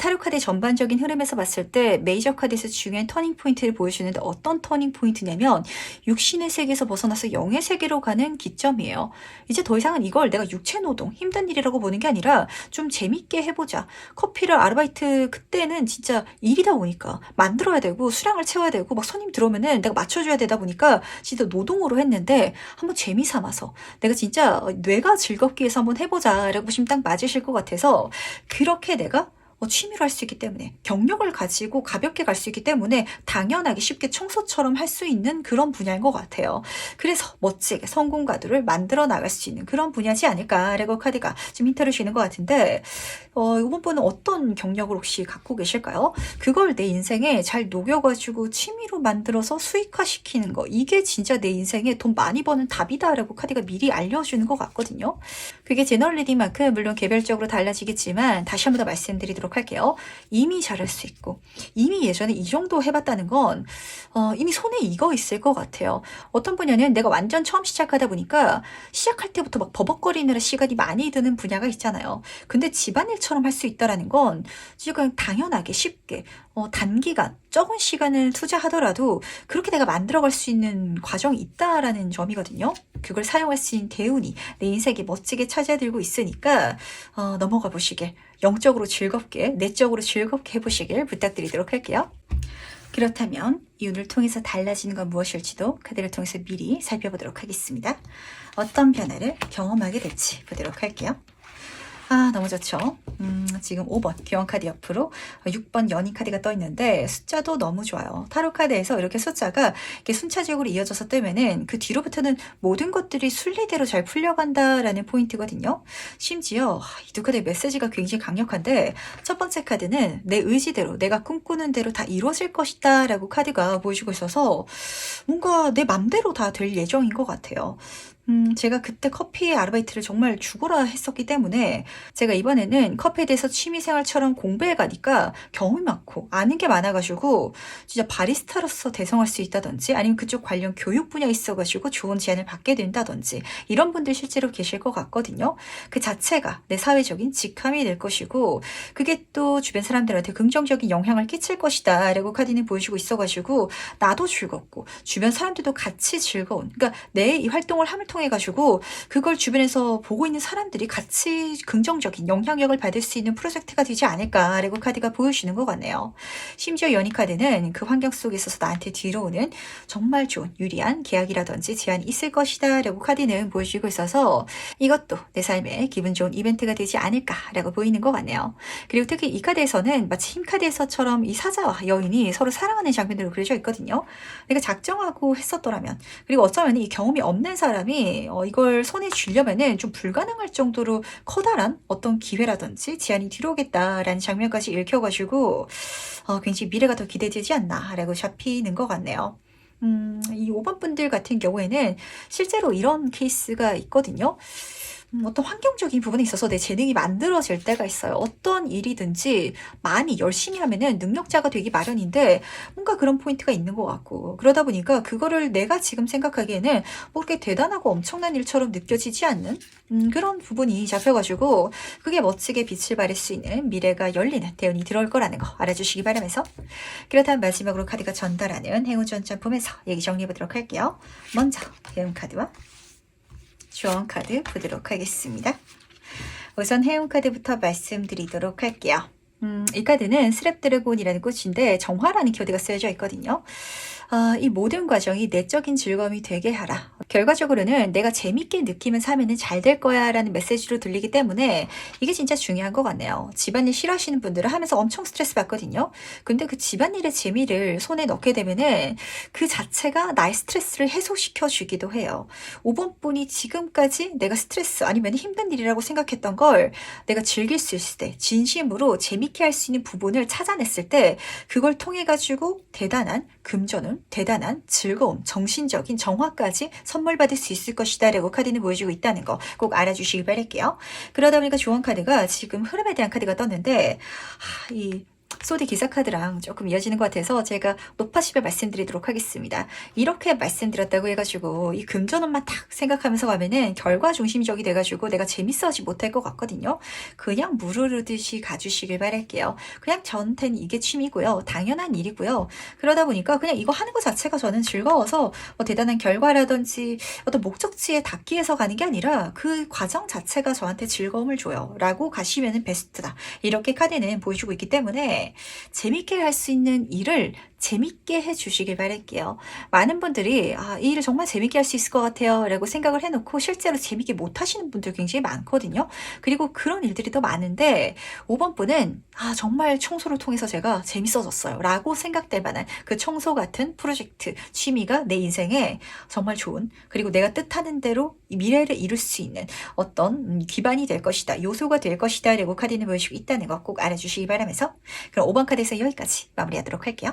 타로 카드의 전반적인 흐름에서 봤을 때 메이저 카드에서 중요한 터닝 포인트를 보여주는데 어떤 터닝 포인트냐면 육신의 세계에서 벗어나서 영의 세계로 가는 기점이에요. 이제 더 이상은 이걸 내가 육체 노동, 힘든 일이라고 보는 게 아니라 좀 재밌게 해보자. 커피를 아르바이트 그때는 진짜 일이다 보니까 만들어야 되고 수량을 채워야 되고 막 손님 들어오면은 내가 맞춰줘야 되다 보니까 진짜 노동으로 했는데 한번 재미 삼아서 내가 진짜 뇌가 즐겁기 위해서 한번 해보자 라고 보시면 딱 맞으실 것 같아서 그렇게 내가 취미로 할 수 있기 때문에 경력을 가지고 가볍게 갈 수 있기 때문에 당연하게 쉽게 청소처럼 할 수 있는 그런 분야인 것 같아요. 그래서 멋지게 성공 가두를 만들어 나갈 수 있는 그런 분야지 않을까라고 카드가 지금 힌트를 주는 것 같은데 이번 분은 어떤 경력을 혹시 갖고 계실까요? 그걸 내 인생에 잘 녹여가지고 취미로 만들어서 수익화시키는 거 이게 진짜 내 인생에 돈 많이 버는 답이다라고 카드가 미리 알려주는 것 같거든요. 그게 제너럴 리딩만큼 물론 개별적으로 달라지겠지만 다시 한 번 더 말씀드리도록 할게요. 이미 잘할 수 있고 이미 예전에 이 정도 해봤다는 건 이미 손에 익어 있을 것 같아요. 어떤 분야는 내가 완전 처음 시작하다 보니까 시작할 때부터 막 버벅거리느라 시간이 많이 드는 분야가 있잖아요. 근데 집안일처럼 할 수 있다는 건 지금 당연하게 쉽게 단기간 적은 시간을 투자하더라도 그렇게 내가 만들어갈 수 있는 과정이 있다라는 점이거든요. 그걸 사용할 수 있는 대운이 내 인생에 멋지게 찾아들고 있으니까 넘어가 보시길 영적으로 즐겁게 내적으로 즐겁게 해보시길 부탁드리도록 할게요. 그렇다면 이 운을 통해서 달라지는 건 무엇일지도 카드를 통해서 미리 살펴보도록 하겠습니다. 어떤 변화를 경험하게 될지 보도록 할게요. 아, 너무 좋죠. 지금 5번 교환 카드 옆으로 6번 연인 카드가 떠 있는데 숫자도 너무 좋아요. 타로 카드에서 이렇게 숫자가 이렇게 순차적으로 이어져서 뜨면은 그 뒤로부터는 모든 것들이 순리대로 잘 풀려간다라는 포인트거든요. 심지어 이 두 카드의 메시지가 굉장히 강력한데 첫 번째 카드는 내 의지대로 내가 꿈꾸는 대로 다 이루어질 것이다 라고 카드가 보여주고 있어서 뭔가 내 맘대로 다 될 예정인 것 같아요. 제가 그때 커피 아르바이트를 정말 죽어라 했었기 때문에 제가 이번에는 커피에 대해서 취미생활처럼 공부해 가니까 경험이 많고 아는 게 많아가지고 진짜 바리스타로서 대성할 수 있다든지 아니면 그쪽 관련 교육 분야에 있어가지고 좋은 제안을 받게 된다든지 이런 분들 실제로 계실 것 같거든요. 그 자체가 내 사회적인 직함이 될 것이고 그게 또 주변 사람들한테 긍정적인 영향을 끼칠 것이다 라고 카디는 보여주고 있어가지고 나도 즐겁고 주변 사람들도 같이 즐거운 그러니까 내 이 활동을 함을 통해 가지고 그걸 주변에서 보고 있는 사람들이 같이 긍정적인 영향력을 받을 수 있는 프로젝트가 되지 않을까 라고 카드가 보여주는 것 같네요. 심지어 연희 카드는 그 환경 속에 있어서 나한테 뒤로오는 정말 좋은 유리한 계약이라든지 제안이 있을 것이다 라고 카드는 보여주고 있어서 이것도 내 삶에 기분 좋은 이벤트가 되지 않을까 라고 보이는 것 같네요. 그리고 특히 이 카드에서는 마치 흰 카드에서처럼 이 사자와 여인이 서로 사랑하는 장면으로 그려져 있거든요. 내가 작정하고 했었더라면 그리고 어쩌면 이 경험이 없는 사람이 이걸 손에 쥐려면은 좀 불가능할 정도로 커다란 어떤 기회라든지 제안이 들어오겠다라는 장면까지 읽혀가지고 굉장히 미래가 더 기대되지 않나라고 잡히는 것 같네요. 이 5번 분들 같은 경우에는 실제로 이런 케이스가 있거든요. 어떤 환경적인 부분에 있어서 내 재능이 만들어질 때가 있어요. 어떤 일이든지 많이 열심히 하면은 능력자가 되기 마련인데 뭔가 그런 포인트가 있는 것 같고 그러다 보니까 그거를 내가 지금 생각하기에는 뭐 그렇게 대단하고 엄청난 일처럼 느껴지지 않는 그런 부분이 잡혀가지고 그게 멋지게 빛을 발할 수 있는 미래가 열리는 대운이 들어올 거라는 거 알아주시기 바라면서 그렇다면 마지막으로 카드가 전달하는 행운 전점 보면서 얘기 정리해보도록 할게요. 먼저 대운 카드와 주원 카드 보도록 하겠습니다. 우선 해운 카드부터 말씀드리도록 할게요. 이 카드는 스랩드래곤이라는 꽃인데 정화라는 키워드가 쓰여져 있거든요. 이 모든 과정이 내적인 즐거움이 되게 하라. 결과적으로는 내가 재밌게 느끼면 삶에는 잘 될 거야 라는 메시지로 들리기 때문에 이게 진짜 중요한 것 같네요. 집안일 싫어하시는 분들은 하면서 엄청 스트레스 받거든요. 근데 그 집안일의 재미를 손에 넣게 되면은 그 자체가 나의 스트레스를 해소시켜 주기도 해요. 5번 분이 지금까지 내가 스트레스 아니면 힘든 일이라고 생각했던 걸 내가 즐길 수 있을 때 진심으로 재밌게 할 수 있는 부분을 찾아냈을 때 그걸 통해 가지고 대단한 금전운, 대단한 즐거움, 정신적인 정화까지 선물 받을 수 있을 것이다 라고 카드는 보여주고 있다는 거 꼭 알아주시기 바랄게요. 그러다 보니까 조언 카드가 지금 흐름에 대한 카드가 떴는데 이 소디 기사 카드랑 조금 이어지는 것 같아서 제가 높아십에 말씀드리도록 하겠습니다. 이렇게 말씀드렸다고 해가지고 이 금전운만 딱 생각하면서 가면은 결과 중심적이 돼가지고 내가 재밌어하지 못할 것 같거든요. 그냥 물 흐르듯이 가주시길 바랄게요. 그냥 저한테는 이게 취미고요. 당연한 일이고요. 그러다 보니까 그냥 이거 하는 것 자체가 저는 즐거워서 뭐 대단한 결과라든지 어떤 목적지에 닿기 위해서 가는 게 아니라 그 과정 자체가 저한테 즐거움을 줘요. 라고 가시면은 베스트다. 이렇게 카드는 보여주고 있기 때문에 재밌게 할 수 있는 일을 재밌게 해주시길 바랄게요. 많은 분들이 이 일을 정말 재밌게 할 수 있을 것 같아요 라고 생각을 해놓고 실제로 재밌게 못하시는 분들 굉장히 많거든요. 그리고 그런 일들이 더 많은데 5번 분은 정말 청소를 통해서 제가 재밌어졌어요 라고 생각될 만한 그 청소 같은 프로젝트, 취미가 내 인생에 정말 좋은 그리고 내가 뜻하는 대로 이 미래를 이룰 수 있는 어떤 기반이 될 것이다. 요소가 될 것이다 라고 카드는 보여주고 있다는 거 꼭 알아주시기 바라면서 그럼 5번 카드에서 여기까지 마무리하도록 할게요.